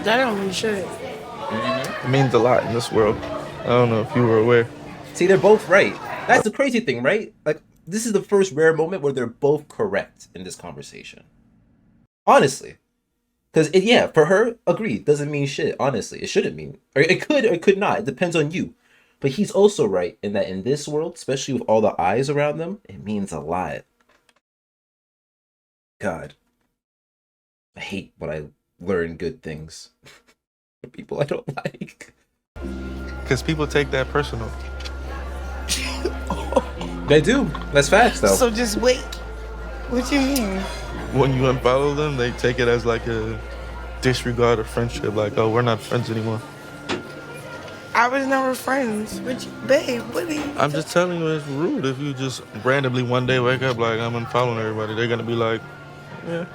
That don't mean shit. It means a lot in this world. I don't know if you were aware. See, they're both right. That's the crazy thing, right? Like, this is the first rare moment where they're both correct in this conversation. Honestly. Because, yeah, for her, agreed, doesn't mean shit. Honestly, it shouldn't mean. Or it could or it could not. It depends on you. But he's also right in that in this world, especially with all the eyes around them, it means a lot. God. I hate when I learn good things from people I don't like. Because people take that personal. They do. That's facts, though. So just wait. What you mean? When you unfollow them, they take it as like a disregard of friendship. Like, oh, we're not friends anymore. I was never friends with you. Babe, what are you? I'm just telling you, it's rude if you just randomly one day wake up like, I'm unfollowing everybody. They're going to be like, yeah.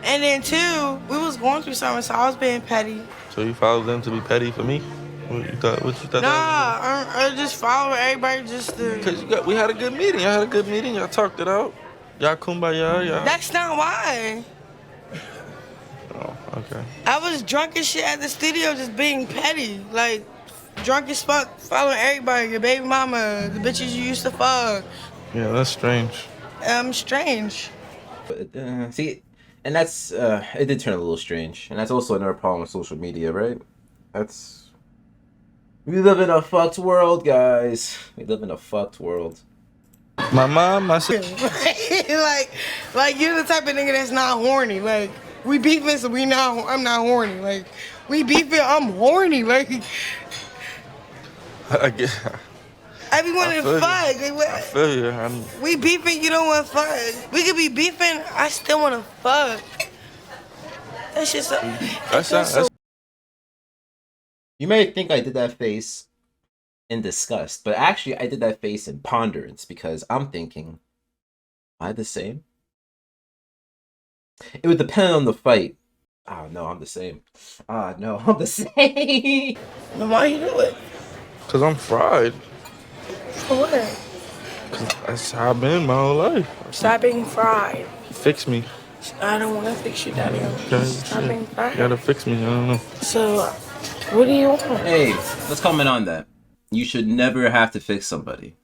And then two, we was going through something, so I was being petty. So you followed them to be petty for me? What you thought Nah, I just follow everybody just to... Because we had a good meeting. Y'all had a good meeting. Y'all talked it out. Y'all kumbaya. Y'all... That's not why. Oh, okay. I was drunk as shit at the studio just being petty. Like, drunk as fuck, following everybody. Your baby mama, the bitches you used to fuck. Yeah, that's strange. Strange. But, see, and that's, it did turn a little strange. And that's also another problem with social media, right? We live in a fucked world, guys. We live in a fucked world. My mom, my sister. like you're the type of nigga that's not horny. Like, we beefing, so I'm not horny. Like, we beefing, I'm horny. Like, I get. I be wanting to fuck. I feel you. We beefing, you don't want to fuck. We could be beefing, I still want to fuck. That's just so. You may think I did that face in disgust, but actually I did that face in ponderance because I'm thinking, am I the same? It would depend on the fight. Oh no, I'm the same. Ah no, I'm the same. Then why you do it? Because I'm fried. For what? Because that's how I've been my whole life. Stop being fried. Fix me. I don't want to fix you, Daddy. Okay, Stop being fried. You gotta fix me, I don't know. So, what do you want? Hey, let's comment on that. You should never have to fix somebody.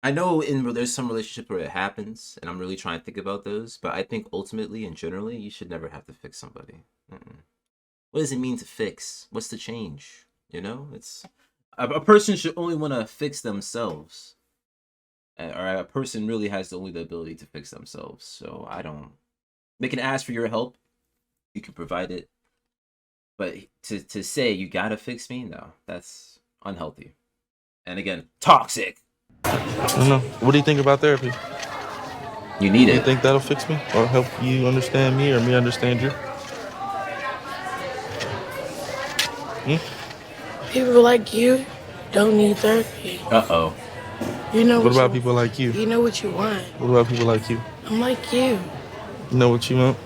I know there's some relationships where it happens, and I'm really trying to think about those, but I think ultimately and generally, you should never have to fix somebody. What does it mean to fix? What's the change? You know, it's a person should only want to fix themselves, or a person really has only the ability to fix themselves. So they can ask for your help, you can provide it, but to say you gotta fix me, no, that's unhealthy, and again, toxic. I don't know. What do you think about therapy? You need it. Do you think that'll fix me or help you understand me or me understand you? People like you don't need therapy. Uh-oh. You know what about people like you? You know what you want. What about people like you? I'm like you. You know what you want?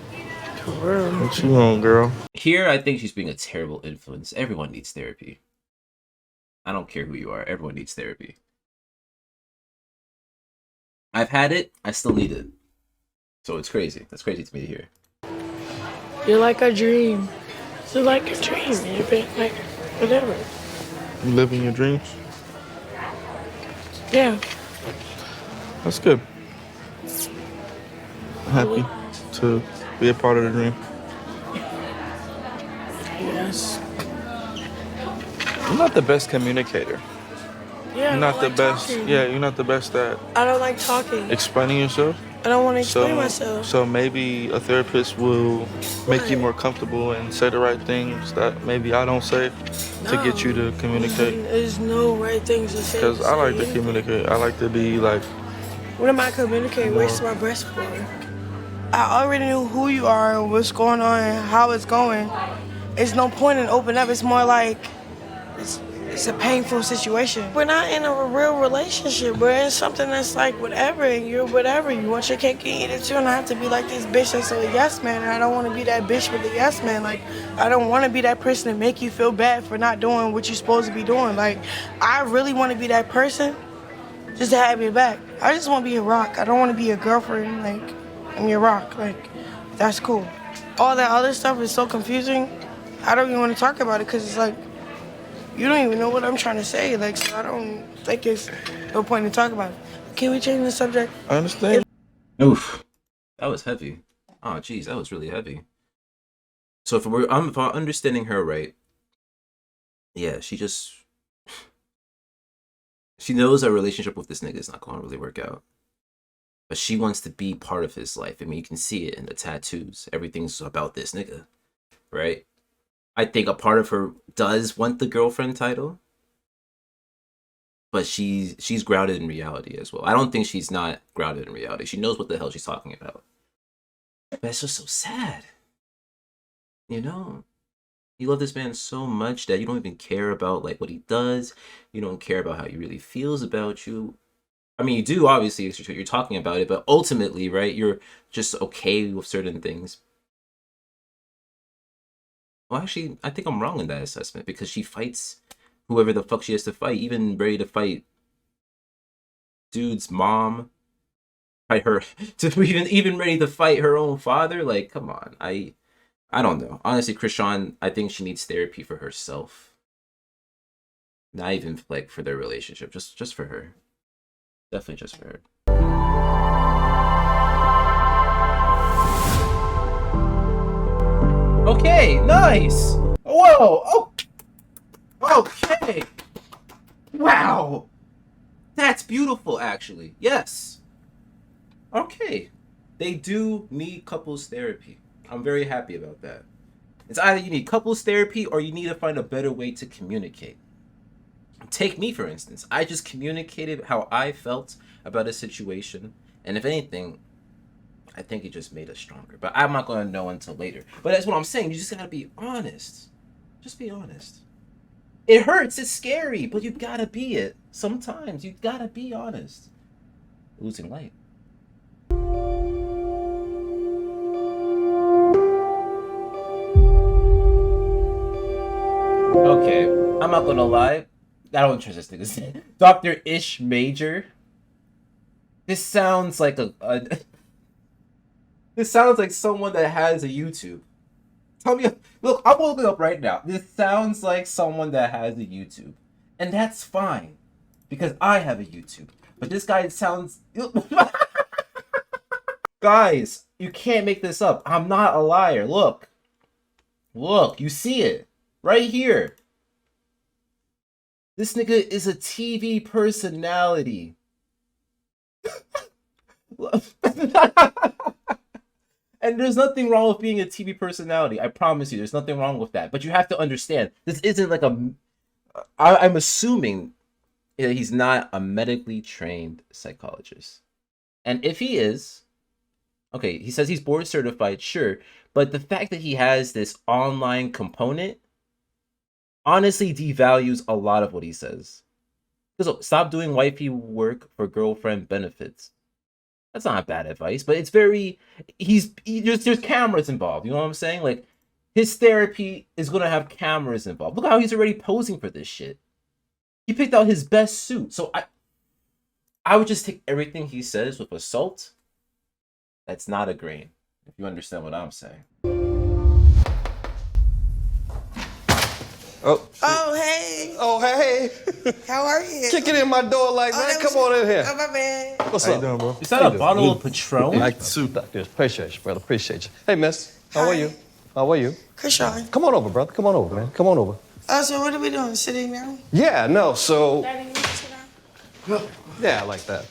For real. What you want, girl? Here, I think she's being a terrible influence. Everyone needs therapy. I don't care who you are. Everyone needs therapy. I've had it. I still need it. So it's crazy. That's crazy to me to hear. You're like a dream. You're like a dream. You've been like whatever. You living your dreams? Yeah. That's good. I'm happy to be a part of the dream. Yes. You're not the best communicator. Yeah, you're not the best. Talking. Yeah, you're not the best at I don't like talking. Explaining yourself. I don't want to explain myself. So maybe a therapist will make you more comfortable and say the right things that maybe I don't say to get you to communicate. There's no right things to say. Because I like to communicate. I like to be like. What am I communicating? Where's my breast for? I already knew who you are and what's going on and how it's going. it's no point in opening up. It's more like it's a painful situation. We're not in a real relationship. We're in something that's like whatever, and you're whatever. You want your cake and eat it too, and I have to be like this bitch that's a yes man, and I don't want to be that bitch with the yes man. Like, I don't want to be that person to make you feel bad for not doing what you're supposed to be doing. Like, I really want to be that person just to have your back. I just want to be a rock. I don't want to be your girlfriend. Like, I'm your rock. Like, that's cool. All that other stuff is so confusing. I don't even want to talk about it because it's like, you don't even know what I'm trying to say. Like, so I don't think it's no point in talking about it. Can we change the subject? I understand. Oof, that was heavy. Oh, geez, that was really heavy. So if I'm understanding her right, yeah, she knows her relationship with this nigga is not going to really work out. But she wants to be part of his life. I mean, you can see it in the tattoos. Everything's about this nigga, right? I think a part of her does want the girlfriend title, but she's grounded in reality as well. I don't think she's not grounded in reality. She knows what the hell she's talking about. But it's just so sad. You know? You love this man so much that you don't even care about like what he does. You don't care about how he really feels about you. I mean, you do, obviously, you're talking about it, but ultimately, right, you're just okay with certain things. Well, actually, I think I'm wrong in that assessment because she fights whoever the fuck she has to fight, even ready to fight dude's mom, fight her, to even ready to fight her own father. Like, come on, I don't know. Honestly, Krishan, I think she needs therapy for herself, not even like for their relationship, just for her. Definitely just for her. Okay, nice. Whoa. Oh. Okay. Wow. That's beautiful, actually. Yes. Okay. They do need couples therapy. I'm very happy about that. It's either you need couples therapy or you need to find a better way to communicate. Take me, for instance. I just communicated how I felt about a situation. And if anything, I think it just made us stronger. But I'm not going to know until later. But that's what I'm saying. You just got to be honest. Just be honest. It hurts. It's scary. But you got to be it. Sometimes you got to be honest. Losing light. Okay. I'm not going to lie. I don't trust this nigga. Dr. Ish Major. This sounds like this sounds like someone that has a YouTube. Tell me, look, I'm looking up right now. This sounds like someone that has a YouTube. And that's fine. Because I have a YouTube. But this guy sounds... Guys, you can't make this up. I'm not a liar. Look. Look, you see it. Right here. This nigga is a TV personality. And there's nothing wrong with being a TV personality. I promise you, there's nothing wrong with that. But you have to understand, this isn't like I'm assuming he's not a medically trained psychologist. And if he is, okay, he says he's board certified, sure. But the fact that he has this online component honestly devalues a lot of what he says. Because look, stop doing wifey work for girlfriend benefits. That's not bad advice, but it's very, there's cameras involved, you know what I'm saying? Like, his therapy is going to have cameras involved. Look how he's already posing for this shit. He picked out his best suit. So I would just take everything he says with a salt. That's not a grain, if you understand what I'm saying. Oh, hey. Oh, hey. How are you? Kick it in my door like that. Come on in here. Oh, my bad. What's How up? you doing, bro? Is that a bottle of Patron? Like the suit like this. Appreciate you, brother. Appreciate you. Hey, miss. How are you? How are you? Krishan. Come on over, brother. Come on over, man. Come on over. Oh, so what are we doing? Sitting down? Yeah, no, so... Daddy, you sit down? Yeah, I like that.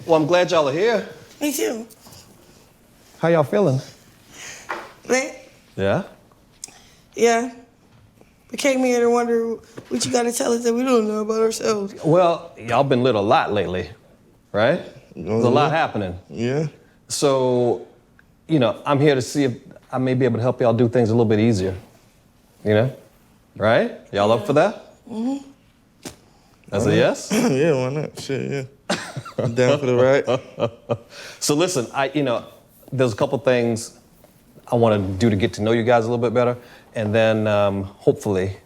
Well, I'm glad y'all are here. Me too. How y'all feeling? Lit? Yeah? Yeah. We came here to wonder what you got to tell us that we don't know about ourselves. Well, y'all been lit a lot lately, right? There's a lot happening. Yeah. So, you know, I'm here to see if I may be able to help y'all do things a little bit easier. You know? Right? Y'all up for that? Mm-hmm. That's a yes? Yeah, why not? Shit, yeah. I'm down for the ride. So listen, there's a couple things I want to do to get to know you guys a little bit better. And then hopefully,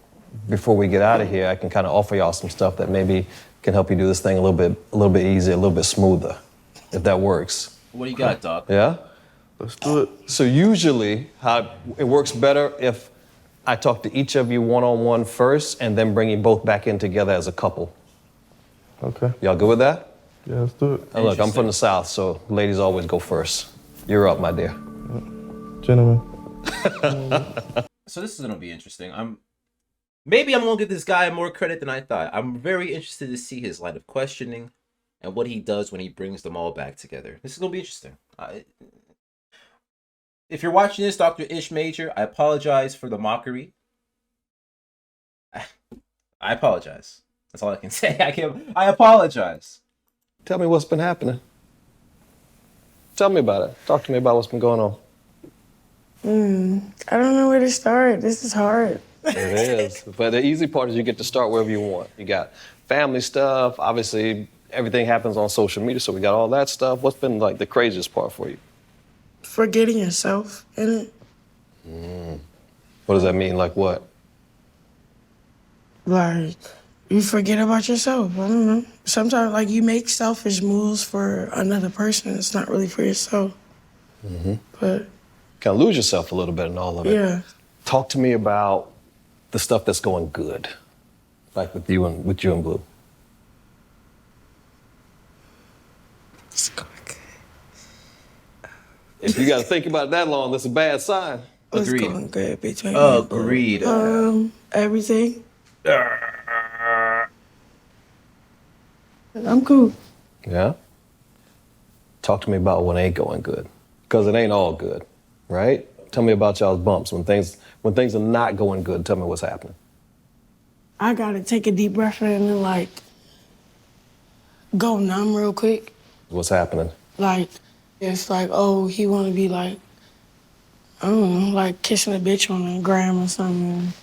before we get out of here, I can kind of offer y'all some stuff that maybe can help you do this thing a little bit easier, a little bit smoother, if that works. What do you got, Doc? Yeah? Let's do it. So usually, how it works better if I talk to each of you one-on-one first and then bring you both back in together as a couple. Okay. Y'all good with that? Yeah, let's do it. Now look, I'm from the South, so ladies always go first. You're up, my dear. Gentlemen. So this is gonna be interesting. Maybe I'm gonna give this guy more credit than I thought. I'm very interested to see his line of questioning and what he does when he brings them all back together. This is gonna be interesting. If you're watching this, Dr. Ish Major, I apologize for the mockery. I apologize. That's all I can say. I apologize. Tell me what's been happening. Tell me about it. Talk to me about what's been going on. I don't know where to start. This is hard. It is. But the easy part is you get to start wherever you want. You got family stuff. Obviously, everything happens on social media, so we got all that stuff. What's been like the craziest part for you? Forgetting yourself in it. What does that mean? Like what? Like, you forget about yourself. I don't know. Sometimes, like, you make selfish moves for another person. It's not really for yourself. But Kind of lose yourself a little bit in all of it. yeah. Talk to me about the stuff that's going good, like with you and Blue. It's going good. If you got to think about it that long, that's a bad sign. It's Agreed. going good between me and Blue. Agreed. Everything. I'm cool. Yeah? Talk to me about when it ain't going good. Because it ain't all good, right? Tell me about y'all's bumps. When things are not going good, tell me what's happening. I gotta take a deep breath in and, like, go numb real quick. What's happening? Like, it's like, oh, he wanna be like, I don't know, like kissing a bitch on the gram or something.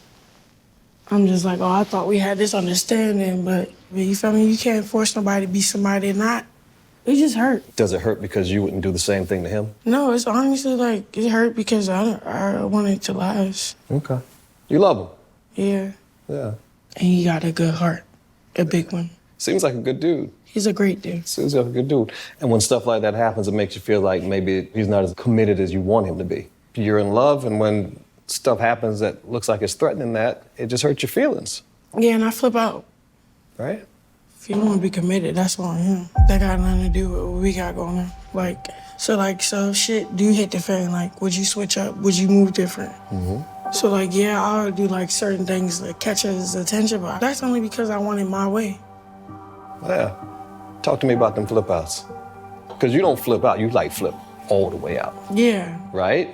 I'm just like, oh, I thought we had this understanding, but you feel me? You can't force nobody to be somebody they're not. It just hurt. Does it hurt because you wouldn't do the same thing to him? No, it's honestly like, it hurt because I wanted it to last. Okay. You love him? Yeah. Yeah. And he got a good heart, a big one. Seems like a good dude. He's a great dude. Seems like a good dude. And when stuff like that happens, it makes you feel like maybe he's not as committed as you want him to be. You're in love, and when stuff happens that looks like it's threatening that, it just hurts your feelings. Yeah, and I flip out. Right? If you don't want to be committed, that's on him. That got nothing to do with what we got going on. So shit do hit the fan. Like, would you switch up? Would you move different? So, like, yeah, I'll do, like, certain things to catch his attention, but that's only because I want it my way. Yeah. Talk to me about them flip outs. Because you don't flip out, you, like, flip all the way out. Yeah. Right?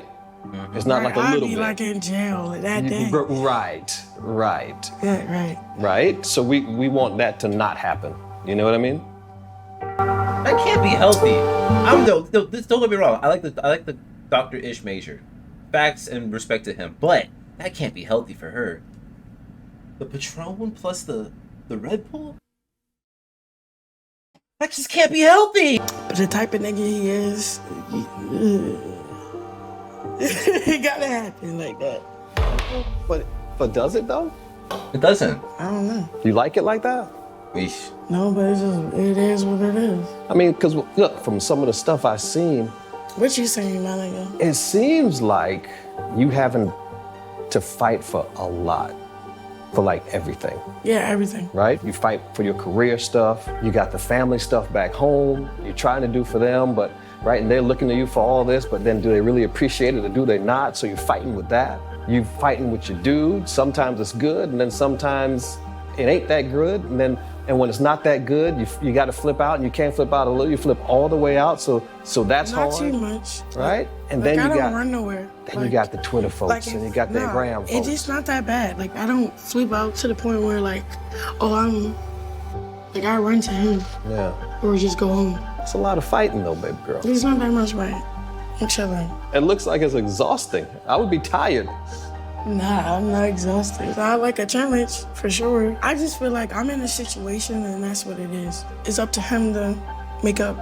It's not like a little I'd be, bit. like, in jail that day. Right. Yeah, right. Right? So we want that to not happen. You know what I mean? That can't be healthy. Don't get me wrong. I like the Dr. Ish Major. Facts and respect to him, but that can't be healthy for her. The Patron plus the Red Bull? That just can't be healthy. But the type of nigga he is, it gotta happen like that. But does it though? It doesn't. I don't know. You like it like that? Eesh. No, but it is what it is. I mean, because look, from some of the stuff I've seen, What you saying, my nigga? it seems like you having to fight for a lot, for like everything, Yeah, everything. right? You fight for your career stuff, you got the family stuff back home, you're trying to do for them, but right, and they're looking to you for all this, but then do they really appreciate it or do they not? So you're fighting with that. You're fighting with your dude. Sometimes it's good, and then sometimes it ain't that good, and when it's not that good, you got to flip out, and you can't flip out a little. You flip all the way out, so that's Not hard, too much. right? And Like, then I you don't got run nowhere. then you got the Twitter folks, and you got the gram folks. It's just not that bad. Like, I don't flip out to the point where, like, I run to him Yeah, or just go home. it's a lot of fighting though, baby girl. There's not that much right. I'm chilling. It looks like it's exhausting. I would be tired. Nah, I'm not exhausted. I like a challenge, for sure. I just feel like I'm in a situation and that's what it is. It's up to him to make up,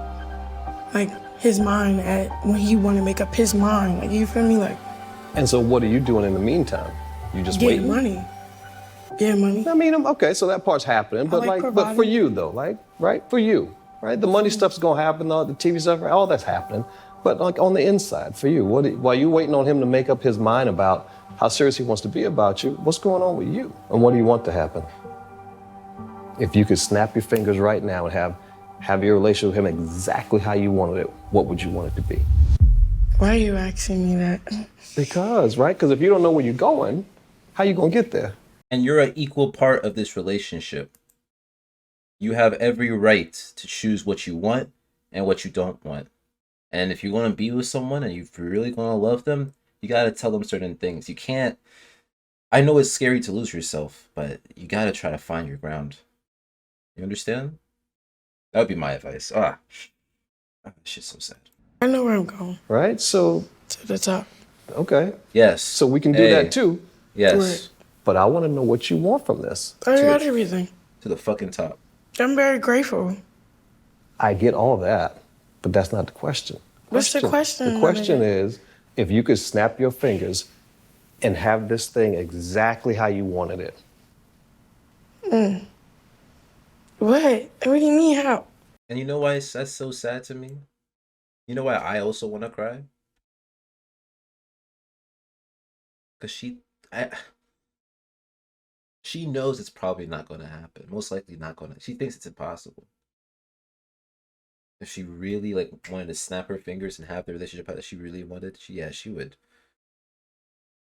like, his mind at when he want to make up his mind. Like, you feel me? Like, And so what are you doing in the meantime? You just getting waiting? money. Getting money. I mean, okay, so that part's happening, but like but for providing. you though, like, right? For you, right? The money stuff's gonna happen, all the TV stuff, all that's happening. But like on the inside, for you, while you waiting on him to make up his mind about how serious he wants to be about you, what's going on with you? And what do you want to happen? If you could snap your fingers right now and have your relationship with him exactly how you wanted it, what would you want it to be? Why are you asking me that? Because, right? Because if you don't know where you're going, how you gonna get there? And you're an equal part of this relationship. You have every right to choose what you want and what you don't want. And if you want to be with someone and you're really going to love them, you got to tell them certain things. You can't, I know it's scary to lose yourself, but you got to try to find your ground. You understand? That would be my advice. Shit's so sad. I know where I'm going. Right? So, To the top. okay. Yes. So we can do that too. Yes. Right. But I want to know what you want from this. I got everything. To the fucking top. I'm very grateful. I get all that, but that's not the question. What's the question? The question is, if you could snap your fingers and have this thing exactly how you wanted it. What? What do you mean how? And you know why that's so sad to me? You know why I also want to cry? Because she knows it's probably not going to happen. Most likely not going to. She thinks it's impossible. If she really like wanted to snap her fingers and have the relationship that she really wanted, she would.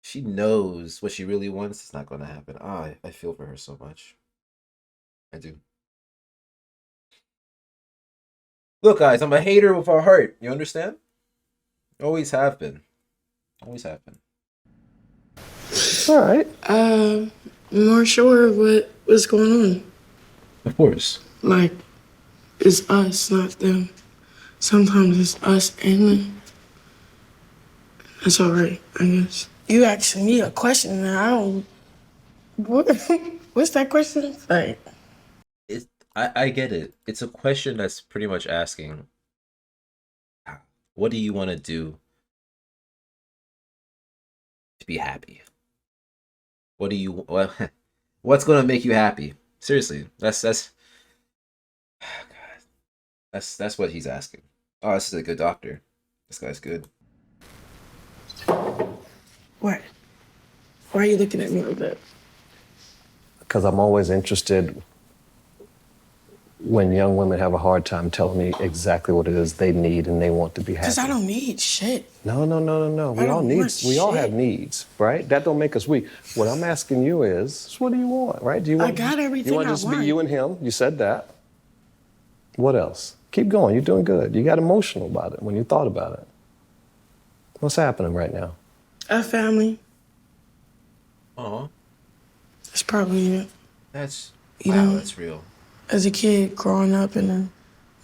She knows what she really wants. It's not going to happen. I feel for her so much. I do. Look, guys, I'm a hater with a heart. You understand? Always have been. Always have been. All right. I'm more sure of what's going on. Of course. Like, it's us, not them. Sometimes it's us and them. That's all right, I guess. You asking me a question and I don't... What's that question? Like... I get it. It's a question that's pretty much asking, what do you want to do to be happy? What's going to make you happy? Seriously, that's what he's asking. Oh, this is a good doctor. This guy's good. What? Why are you looking at me like that? Because I'm always interested when young women have a hard time telling me exactly what it is they need and they want to be happy. Because I don't need shit. No. We all have needs, right? That don't make us weak. What I'm asking you is, what do you want, right? Do you want, I got everything you want I just want. be you and him? You said that. What else? Keep going. You're doing good. You got emotional about it when you thought about it. What's happening right now? A family. Oh, That's probably it. that's You wow. know- That's real. As a kid growing up and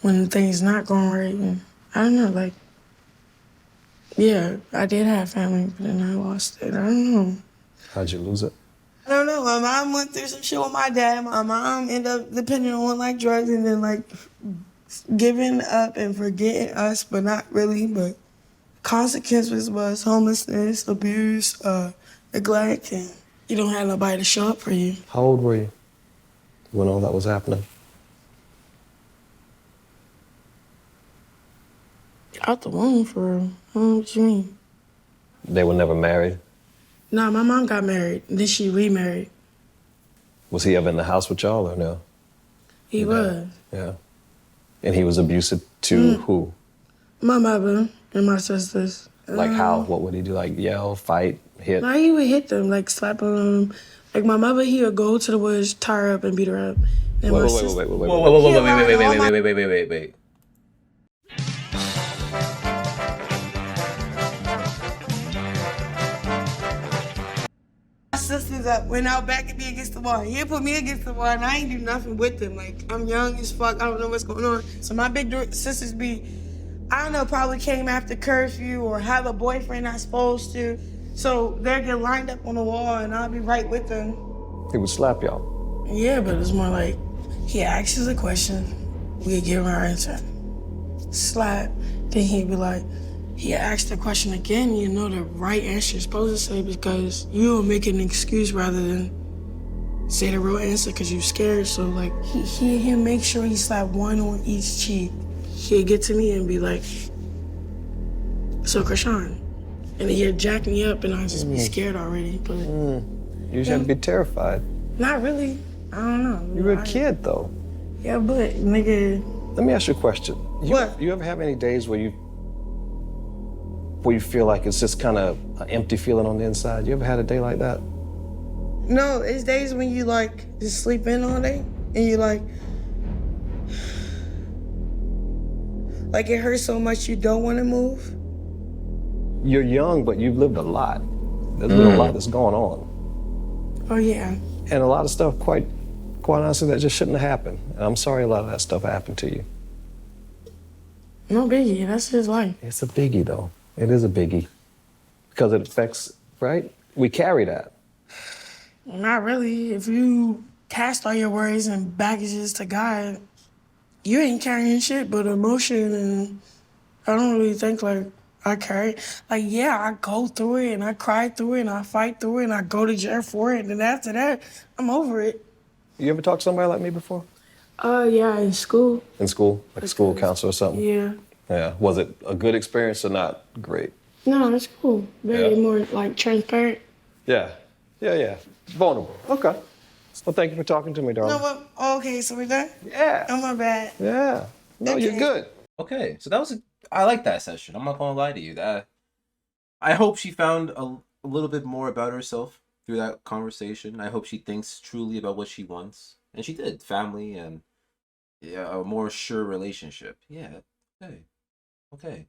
when things not going right, and I don't know, like, yeah, I did have family, but then I lost it. I don't know. How'd you lose it? I don't know. My mom went through some shit with my dad. My mom ended up depending on like drugs and then like giving up and forgetting us, but not really. But consequences was homelessness, abuse, neglect, and you don't have nobody to show up for you. How old were you when all that was happening? Out the womb for real. What you mean? They were never married. Nah, my mom got married. Then she remarried. Was he ever in the house with y'all or no? He was. Yeah. And he was abusive to who? My mother and my sisters. Like how? What would he do? Like yell, fight, hit? Nah, he would hit them, like slap them. Like my mother, he would go to the woods, tie her up, and beat her up. And my sister- Wait. Wait. My sisters went out back at me against the wall. He put me against the wall, and I ain't do nothing with them. Like, I'm young as fuck. I don't know what's going on. So my big sisters be, I don't know, probably came after curfew or have a boyfriend not supposed to. So they'll get lined up on the wall and I'll be right with them. He would slap y'all. Yeah, but it's more like he asks us a question, we give our answer. Slap, then he'd be like, he asked the question again, you know the right answer you're supposed to say because you'll make an excuse rather than say the real answer because you're scared. So like he'll make sure he slap one on each cheek. He'll get to me and be like, so Krishan. And he'll jack me up and I'll just be scared already. But You should be terrified. not really. I don't know. You were a kid though. Yeah, but nigga. Let me ask you a question. What? You ever have any days where you feel like it's just kind of an empty feeling on the inside? You ever had a day like that? No, it's days when you like just sleep in all day and you like it hurts so much you don't want to move. You're young, but you've lived a lot. There's been a lot that's going on. Oh yeah. And a lot of stuff, quite honestly, that just shouldn't have happened. And I'm sorry a lot of that stuff happened to you. No biggie, that's his life. It's a biggie, though. It is a biggie. Because it affects, right? We carry that. Not really. If you cast all your worries and baggages to God, you ain't carrying shit but emotion, and I don't really think like I carry. Like, yeah, I go through it and I cry through it and I fight through it and I go to jail for it, and after that, I'm over it. You ever talked to somebody like me before? Yeah, in school. In school? Like a school counselor or something? Yeah. Yeah. Was it a good experience or not great? No, it's cool. Very Yeah. more like transparent. Yeah. Yeah. Vulnerable. Okay. Well, thank you for talking to me, darling. No, but okay, so we done? Yeah. Oh, my bad. Yeah. No, Okay. you're good. Okay, so that was I like that session. I'm not gonna lie to you. I hope she found a little bit more about herself through that conversation. I hope she thinks truly about what she wants, and she did. Family and a more sure relationship. Yeah. Okay.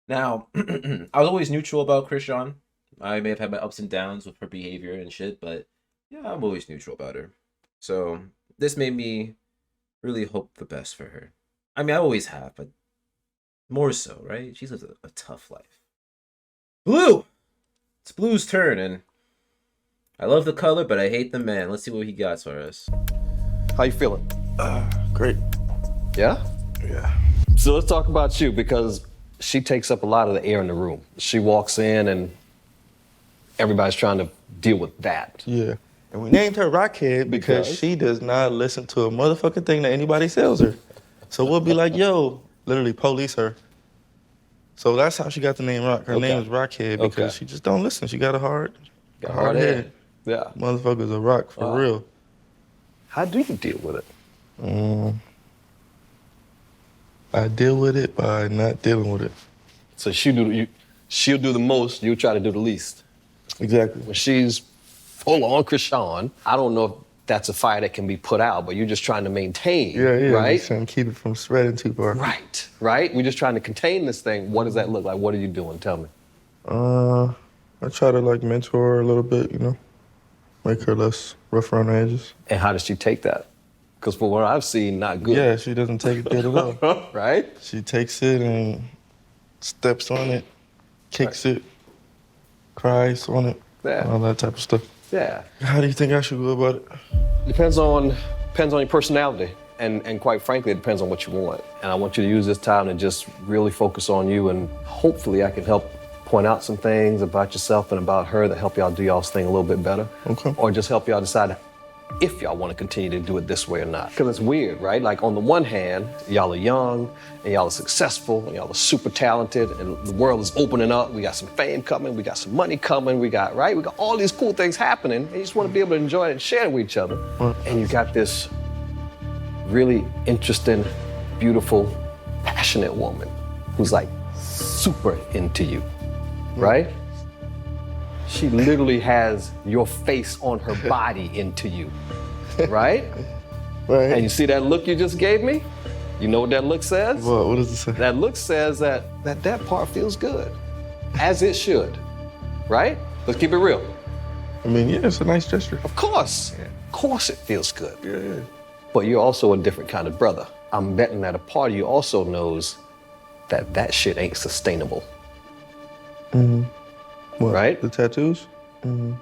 Now, I was always neutral about Krishan. I may have had my ups and downs with her behavior and shit, but yeah, I'm always neutral about her. So this made me really hope the best for her. I mean, I always have, but more so, right? She lives a tough life. Blue! It's Blue's turn, and I love the color, but I hate the man. Let's see what he got for us. How you feeling? Great. Yeah? Yeah. So let's talk about you, because she takes up a lot of the air in the room. She walks in and everybody's trying to deal with that. Yeah. And we named her Rockhead because she does not listen to a motherfucking thing that anybody tells her. So we'll be like, yo, literally police her. So that's how she got the name Rock. Her name is Rockhead because she just don't listen. She got a hard head. Yeah. Motherfucker's a rock for real. How do you deal with it? I deal with it by not dealing with it. So she'll do the most, you try to do the least. Exactly. When she's full on Krishan, I don't know if that's a fire that can be put out, but you're just trying to maintain, right? Just trying to keep it from spreading too far. Right? We're just trying to contain this thing. What does that look like? What are you doing? Tell me. I try to like mentor her a little bit, you know, make her less rough around the edges. And how does she take that? Because for what I've seen, not good. Yeah, she doesn't take it good at all. Right? She takes it and steps on it, kicks it, cries on it, all that type of stuff. Yeah. How do you think I should go about it? Depends on your personality. And quite frankly, it depends on what you want. And I want you to use this time to just really focus on you, and hopefully I can help point out some things about yourself and about her that help y'all do y'all's thing a little bit better. Okay. Or just help y'all decide if y'all want to continue to do it this way or not. Because it's weird, right? Like on the one hand, y'all are young and y'all are successful and y'all are super talented and the world is opening up. We got some fame coming, we got some money coming, we got all these cool things happening, and you just want to be able to enjoy it and share it with each other. And you got this really interesting, beautiful, passionate woman who's like super into you, right? She literally has your face on her body into you, right? Right. And you see that look you just gave me? You know what that look says? What does it say? That look says that part feels good, as it should, right? Let's keep it real. I mean, yeah, it's a nice gesture. Of course. Yeah. Of course it feels good. Yeah. But you're also a different kind of brother. I'm betting that a part of you also knows that shit ain't sustainable. Mm-hmm. Right? The tattoos? The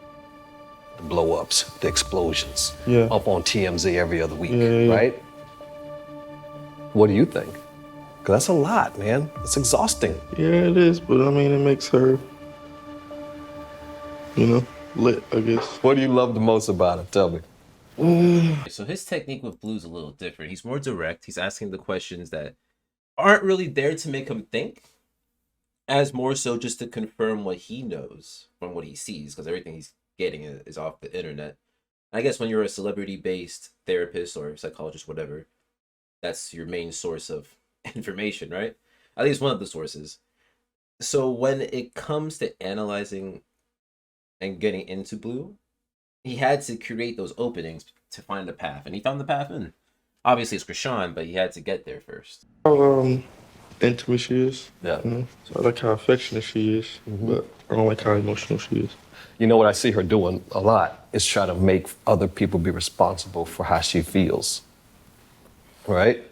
blow-ups, the explosions. Yeah. Up on TMZ every other week, Yeah. right? What do you think? Because that's a lot, man. It's exhausting. Yeah, it is, but I mean, it makes her, lit, I guess. What do you love the most about it? Tell me. So his technique with Blue's a little different. He's more direct. He's asking the questions that aren't really there to make him think, as more so just to confirm what he knows from what he sees, because everything he's getting is off the internet. I guess when you're a celebrity-based therapist or psychologist, whatever, that's your main source of information, right? At least one of the sources. So when it comes to analyzing and getting into Blue, he had to create those openings to find the path, and he found the path in. Obviously, it's Krishan, but he had to get there first. How intimate she is. Yeah. So I like how affectionate she is, but I don't like how emotional she is. You know what I see her doing a lot is try to make other people be responsible for how she feels. Right?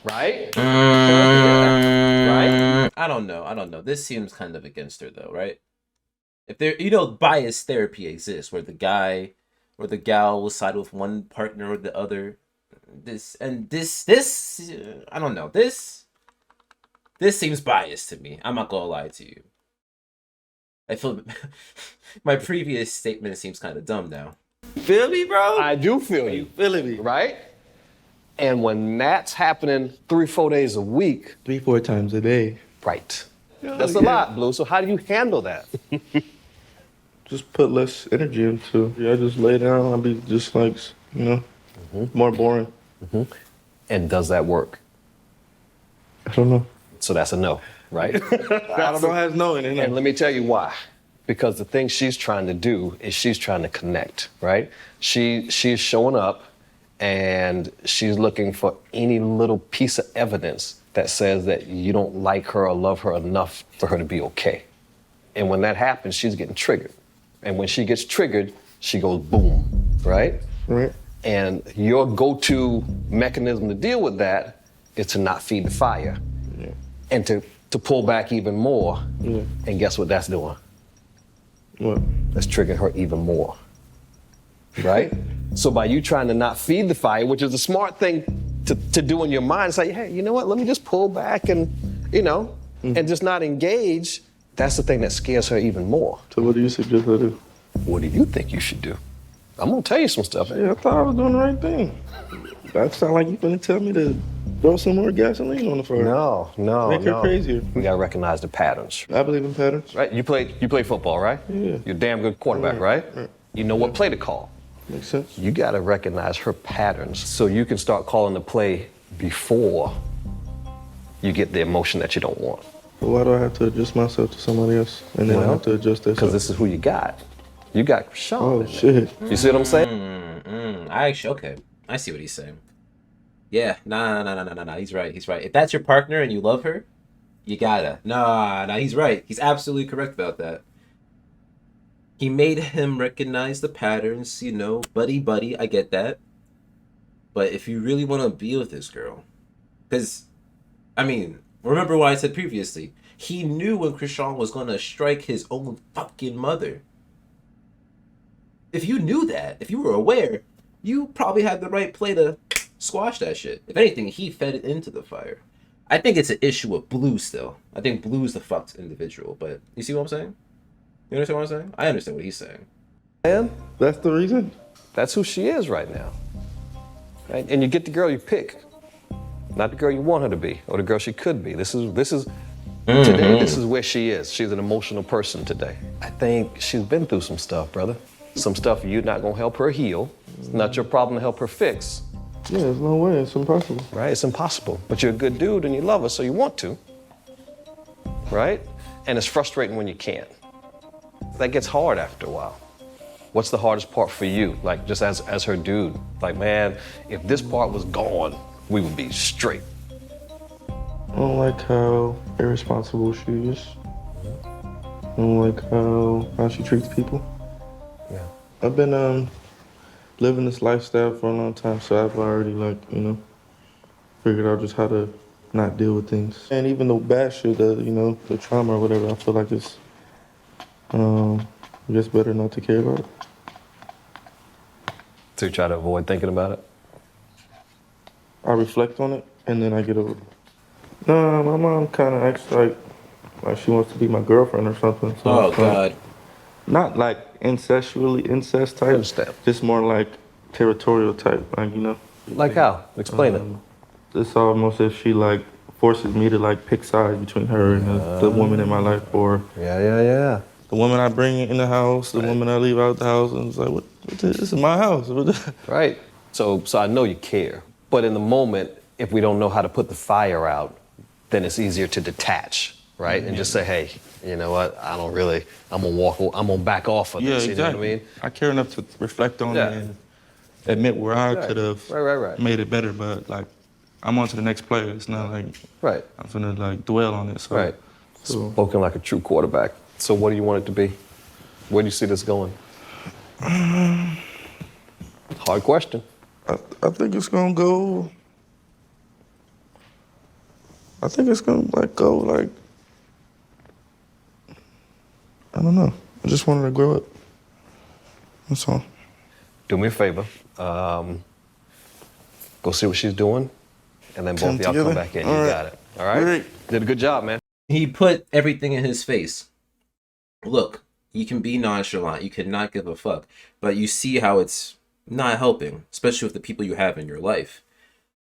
Right? Right? I don't know. This seems kind of against her, though, right? If there, bias therapy exists where the guy or the gal will side with one partner or the other. This, I don't know. This seems biased to me. I'm not gonna lie to you. I feel my previous statement seems kind of dumb now. Feel me, bro? I do feel you. Feeling me. Right? And when that's happening 3-4 days a week. 3-4 times a day. Right. That's a lot, Blue. So how do you handle that? Just put less energy into it. I just lay down. I'll be just like, more boring. And does that work? I don't know. So that's a no, right? I don't know how it's knowing it. And let me tell you why. Because the thing she's trying to do is she's trying to connect, right? She's showing up and she's looking for any little piece of evidence that says that you don't like her or love her enough for her to be okay. And when that happens, she's getting triggered. And when she gets triggered, she goes boom, right? Right. And your go-to mechanism to deal with that is to not feed the fire. Yeah. And to pull back even more. Yeah. And guess what that's doing? What? That's triggering her even more. Right? So by you trying to not feed the fire, which is a smart thing to do in your mind, say, hey, you know what? Let me just pull back and, and just not engage. That's the thing that scares her even more. So what do you suggest I do? What do you think you should do? I'm gonna tell you some stuff. Yeah, I thought I was doing the right thing. That sound like you gonna tell me to throw some more gasoline on the fire. No. Make her crazier. We gotta recognize the patterns. I believe in patterns. Right? You play football, right? Yeah. You're a damn good quarterback, right? You know what play to call. Makes sense. You gotta recognize her patterns so you can start calling the play before you get the emotion that you don't want. But why do I have to adjust myself to somebody else and then I have to adjust this? Because this is who you got. You got Krishan. Oh shit. You see what I'm saying? Okay. I see what he's saying. Yeah, nah. He's right. If that's your partner and you love her, you gotta. Nah, he's right. He's absolutely correct about that. He made him recognize the patterns, buddy, I get that. But if you really want to be with this girl, because, remember what I said previously. He knew when Krishan was going to strike his own fucking mother. If you knew that, if you were aware, you probably had the right play to squash that shit. If anything, he fed it into the fire. I think it's an issue with Blue still. I think Blue's the fucked individual, but you see what I'm saying? You understand what I'm saying? I understand what he's saying. And that's the reason? That's who she is right now. Right? And you get the girl you pick. Not the girl you want her to be, or the girl she could be. This is today, this is where she is. She's an emotional person today. I think she's been through some stuff, brother. Some stuff you're not gonna help her heal. It's not your problem to help her fix. Yeah, there's no way, it's impossible. Right, it's impossible. But you're a good dude and you love her, so you want to. Right? And it's frustrating when you can't. That gets hard after a while. What's the hardest part for you? Like, just as her dude. Like, man, if this part was gone, we would be straight. I don't like how irresponsible she is. I don't like how she treats people. Yeah. I've been living this lifestyle for a long time, so I've already figured out just how to not deal with things. And even the bad shit, the trauma or whatever, I feel like it's just better not to care about it. So you try to avoid thinking about it? I reflect on it, and then I get over it. No, my mom kind of acts like she wants to be my girlfriend or something. So Oh, God. Not like incest type. I understand. Just more like territorial type, Like how? Explain it. It's almost as if she like forces me to like pick sides between her and the woman in my life, or Yeah. the woman I bring in the house, the woman I leave out the house, and it's like, what this is my house. Right. So I know you care, but in the moment, if we don't know how to put the fire out, then it's easier to detach, right? And just say, hey, you know what? I'm gonna back off of this. Exactly. You know what I mean? I care enough to reflect on it and admit where I could have made it better, but like, I'm on to the next player. It's not like I'm gonna like dwell on it. So, Spoken like a true quarterback. So what do you want it to be? Where do you see this going? Hard question. I think it's gonna go. I think it's gonna go like. I don't know. I just wanted to grow up. That's all. Do me a favor. Go see what she's doing, and then both of y'all come back in. You got it. All right? Did a good job, man. He put everything in his face. Look, you can be nonchalant. You can not give a fuck. But you see how it's not helping, especially with the people you have in your life.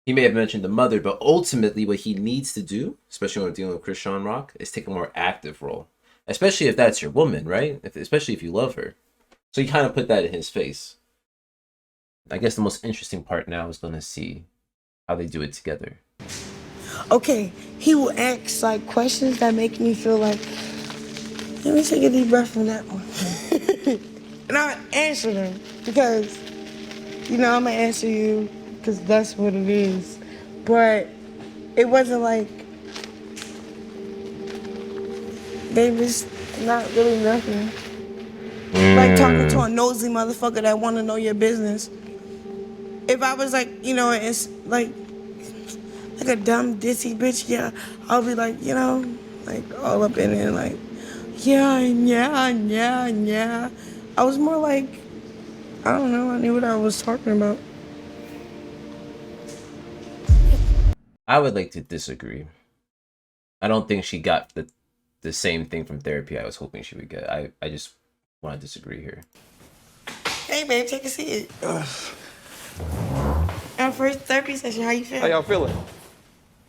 He may have mentioned the mother, but ultimately what he needs to do, especially when we're dealing with Chrisean Rock, is take a more active role. Especially if that's your woman, right? Especially if you love her. So he kind of put that in his face. I guess the most interesting part now is going to see how they do it together. Okay, he will ask like questions that make me feel like, let me take a deep breath from that one. And I'll answer them because, I'm gonna answer you because that's what it is. But it wasn't like, baby, it's not really nothing. Like talking to a nosy motherfucker that wanna know your business. If I was like, it's like a dumb dissy bitch, yeah, I'll be like, like all up in it, like, yeah. I was more like, I don't know, I knew what I was talking about. I would like to disagree. I don't think she got the same thing from therapy I was hoping she would get. I just want to disagree here. Hey, babe, take a seat. Our first therapy session, how you feel? How y'all feeling?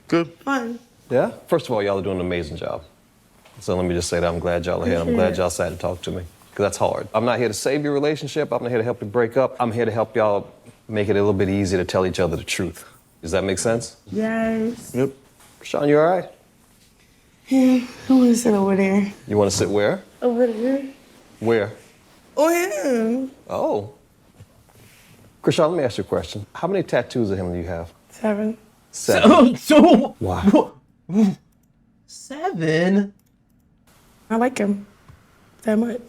Good. Fun. Yeah? First of all, y'all are doing an amazing job. So let me just say that I'm glad y'all are here. I'm glad y'all sat and talked to me, because that's hard. I'm not here to save your relationship. I'm not here to help you break up. I'm here to help y'all make it a little bit easier to tell each other the truth. Does that make sense? Yes. Yep. Sean, you all right? Yeah, I want to sit over there. You want to sit where? Over there. Where? Oh, yeah. Oh. Krishan, let me ask you a question. How many tattoos of him do you have? 7. 7. So Wow. 7? I like him that much.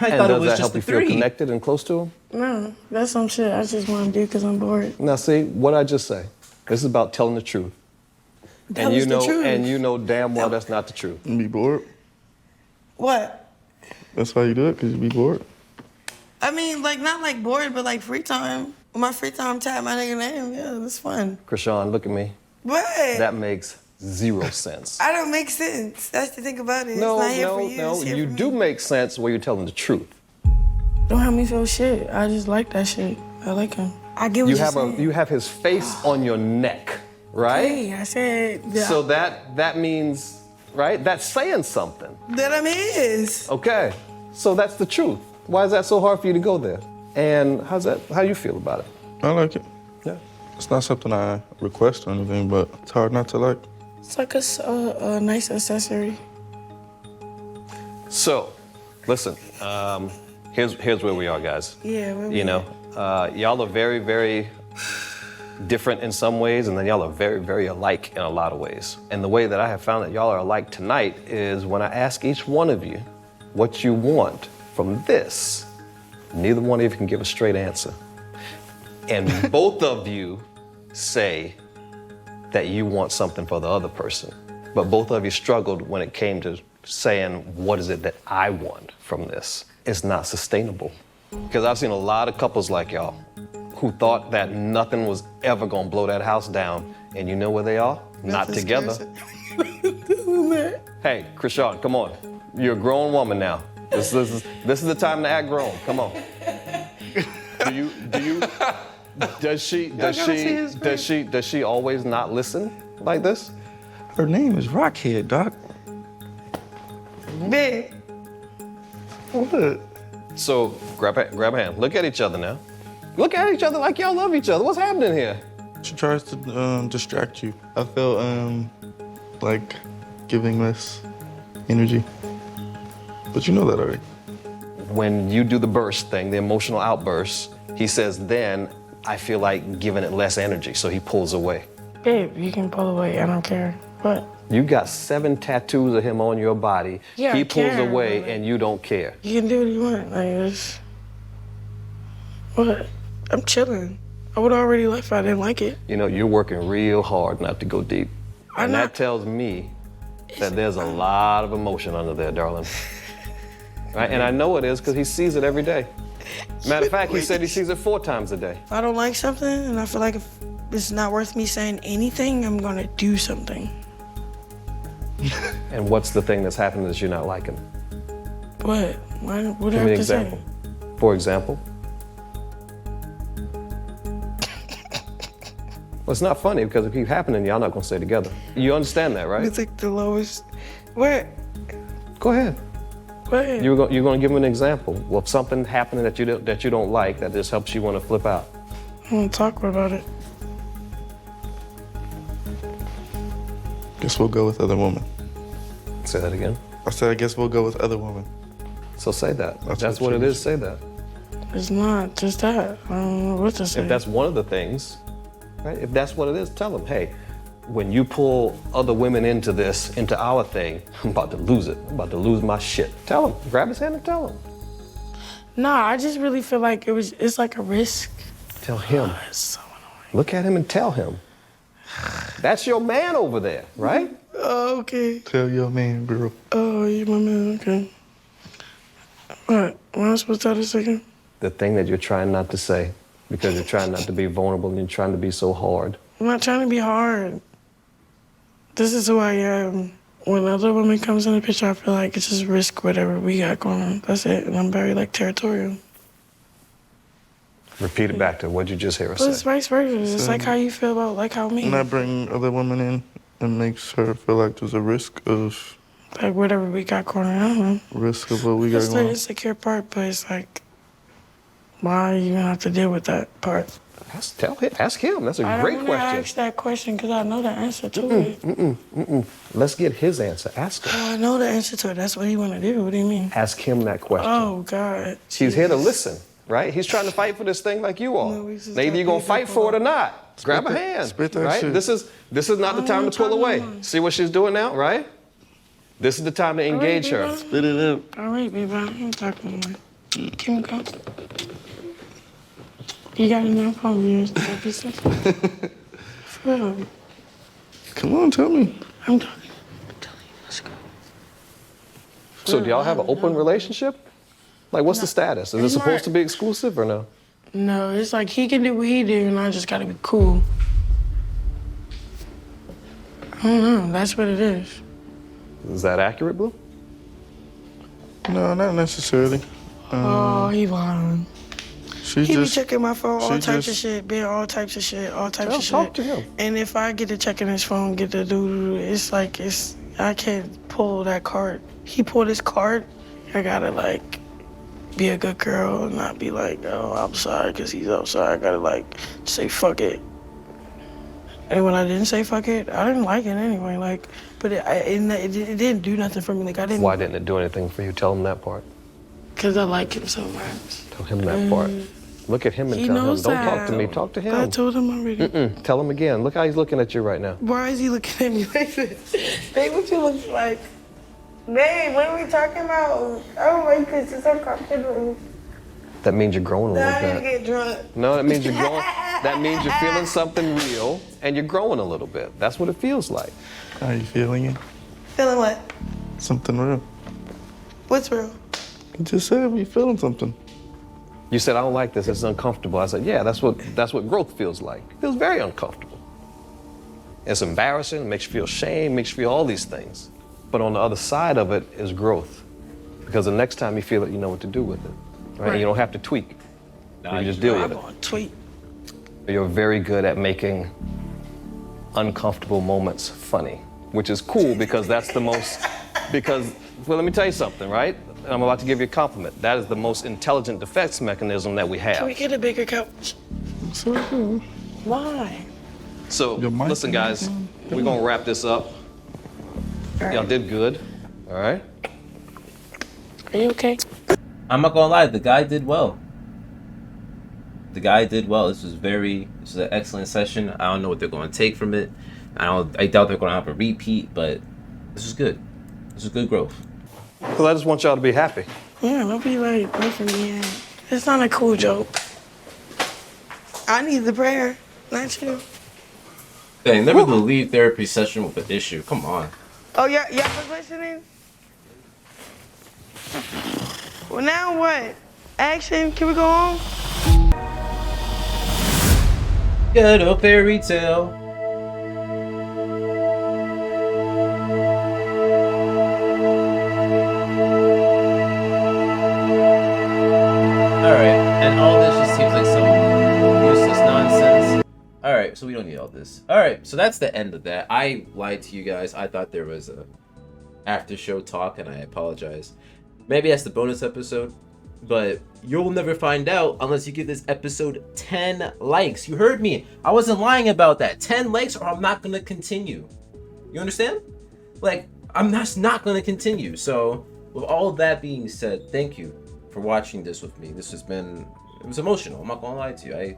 I And thought it does was that just help the you feel 3. connected and close to him? No, that's some shit I just want to do because I'm bored. Now, see, what I just say? This is about telling the truth. That was the truth. And you know damn well that's not the truth. You be bored? What? That's why you do it, because you be bored? I mean, like, not like bored, but like free time. When my free time, tap my nigga name. Yeah, that's fun. Krishan, look at me. What? That makes 0 sense. I don't make sense. That's the thing about it. No, it's not here for you. no. It's here You for do me. make sense where you're telling the truth. Don't have me feel shit. I just like that shit. I like him. I get what You you're have saying. you have his face on your neck, right? Hey, I said that. So that means, right? That's saying something. That I'm his. Okay. So that's the truth. Why is that so hard for you to go there? And how you feel about it? I like it. Yeah. It's not something I request or anything, but it's hard not to like. It's like a nice accessory. So, listen, here's where we are, guys. Yeah. Y'all are very, very different in some ways, and then y'all are very, very alike in a lot of ways. And the way that I have found that y'all are alike tonight is when I ask each one of you what you want from this, neither one of you can give a straight answer. And both of you say that you want something for the other person. But both of you struggled when it came to saying, what is it that I want from this? It's not sustainable. Because I've seen a lot of couples like y'all who thought that nothing was ever gonna blow that house down. And you know where they are? Not together. Hey, Krishan, come on. You're a grown woman now. This is the time to act grown. Come on. Does she always not listen like this? Her name is Rockhead, Doc. Big. What? So grab a hand. Look at each other now. Look at each other like y'all love each other. What's happening here? She tries to distract you. I felt like giving less energy. But you know that already. When you do the burst thing, the emotional outburst, he says, then I feel like giving it less energy, so he pulls away. Babe, you can pull away. I don't care. What? You got 7 tattoos of him on your body. Yeah, he I pulls care, away but- and you don't care. You can do what you want. Like, it's... What? I'm chilling. I would already left if I didn't like it. You know, you're working real hard not to go deep. And that tells me that there's a lot of emotion under there, darling. Right? And I know it is because he sees it every day. Matter of fact, he said he sees it 4 times a day. If I don't like something and I feel like if it's not worth me saying anything, I'm gonna do something. And what's the thing that's happening that you're not liking? What? What do Give I me have an to example. say? For example? Well, it's not funny because if it keeps happening, y'all not gonna stay together. You understand that, right? It's like the lowest. What? Go ahead. What? You're gonna give him an example of something happening that you don't like that just helps you want to flip out. I want to talk about it. Guess we'll go with other woman. Say that again. I said, I guess we'll go with other woman. So say that. If that's what what it she is. Say that. It's not just that. I don't know what to say. If that's one of the things, right? If that's what it is, tell them, hey, when you pull other women into this, into our thing, I'm about to lose it. I'm about to lose my shit. Tell him. Grab his hand and tell him. Nah, I just really feel like it's like a risk. Tell him. Oh, it's so annoying. Look at him and tell him. That's your man over there, right? Oh, okay. Tell your man, girl. Oh, you my man, okay. What? What am I supposed to tell this again? The thing that you're trying not to say because you're trying not to be vulnerable and you're trying to be so hard. I'm not trying to be hard. This is who I am. When another woman comes in the picture, I feel like it's just risk whatever we got going on. That's it. And I'm very, like, territorial. Repeat it back to what you just hear us But it's say. vice versa. It's like how you feel about, like, how me. And I bring other women in and makes her feel like there's a risk of Like, whatever we got going on, I don't know. what we got That's the going on. insecure part, but it's like, why you gonna have to deal with that part? Ask him. That's a I great don't want to question. ask that question because I know the answer to it. Let's get his answer. Ask him. Oh, I know the answer to it. That's what he want to do. What do you mean? Ask him that question. Oh, God. He's here to listen, right? He's trying to fight for this thing like you are. No, he's just Now, either gotta you're gonna be fight for it or not. Grab a that- hand, spit that right? shit. This is not the I time don't to pull wanna away. talk no more. See what she's doing now, right? This is the time to engage her. baby. Spit it out. All right, baby. I'm not talking no more. Can we go? You got enough on yours to help yourself? For real. Come on, tell me. I'm talking. I'm telling you, let's go. So do y'all have an open relationship? Like, what's the status? Is it It's supposed not- to be exclusive or no? No, it's like he can do what he do, and I just gotta be cool. I don't know. That's what it is. Is that accurate, Blue? No, not necessarily. Oh, he lying. She He be just checking my phone, all she types of just- shit, being all types of shit, all types of shit. Talk to him. And if I get to checking his phone, get to do, it's like I can't pull that card. He pulled his card. I gotta like be a good girl and not be like, oh, I'm sorry because he's outside. I gotta like say fuck it. And when I didn't say fuck it, I didn't like it anyway. Like, but it didn't do nothing for me. Like I didn't. Why didn't it do anything for you? Tell him that part. Because I like him so much. Tell him that part. Look at him and He tell him. knows Don't that. talk to me. Talk to I him. told him already. Tell him again. Look how he's looking at you right now. Why is he looking at me like this? Babe, what you look like? Babe, what are we talking about? Oh my goodness, it's uncomfortable. That means you're growing a Now little you bit. get drunk. No, that means you're growing. That means you're feeling something real and you're growing a little bit. That's what it feels like. How you feeling it? Feeling what? Something real. What's real? You just said we feeling something. You said, I don't like this, it's uncomfortable. I said, yeah, that's what growth feels like. It feels very uncomfortable. It's embarrassing, it makes you feel shame, makes you feel all these things. But on the other side of it is growth. Because the next time you feel it, you know what to do with it. Right? And you don't have to tweak. You can just deal with it. I'm gonna tweet. You're very good at making uncomfortable moments funny, which is cool because that's the most, well, let me tell you something, right? I'm about to give you a compliment. That is the most intelligent defense mechanism that we have. Can we get a bigger couch? Why? So, listen, guys, we're gonna wrap this up. Y'all did good, all right? Are you okay? I'm not gonna lie, the guy did well. The guy did well. This was an excellent session. I don't know what they're gonna take from it. I doubt they're gonna have a repeat, but this was good. This was good growth. Well, I just want y'all to be happy. Yeah, don't be like, pray for me. It's not a cool joke. I need the prayer, not you. Dang, never gonna leave therapy session with an issue. Come on. Oh, y'all was listening? Well, now what? Action? Can we go home? Ghetto fairy tale. Alright, and all this just seems like some useless nonsense. Alright, so we don't need all this. Alright, so that's the end of that. I lied to you guys. I thought there was a after show talk, and I apologize. Maybe that's the bonus episode, but you'll never find out unless you give this episode 10 likes. You heard me. I wasn't lying about that. 10 likes or I'm not going to continue. You understand? Like, I'm just not going to continue. So, with all that being said, thank you for watching this with me. This has been, it was emotional. I'm not going to lie to you. I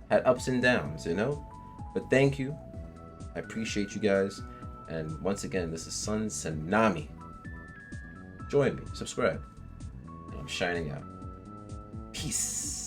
had ups and downs, you know? But thank you. I appreciate you guys. And once again, this is Tsunami. Join me, subscribe, and I'm shining out. Peace.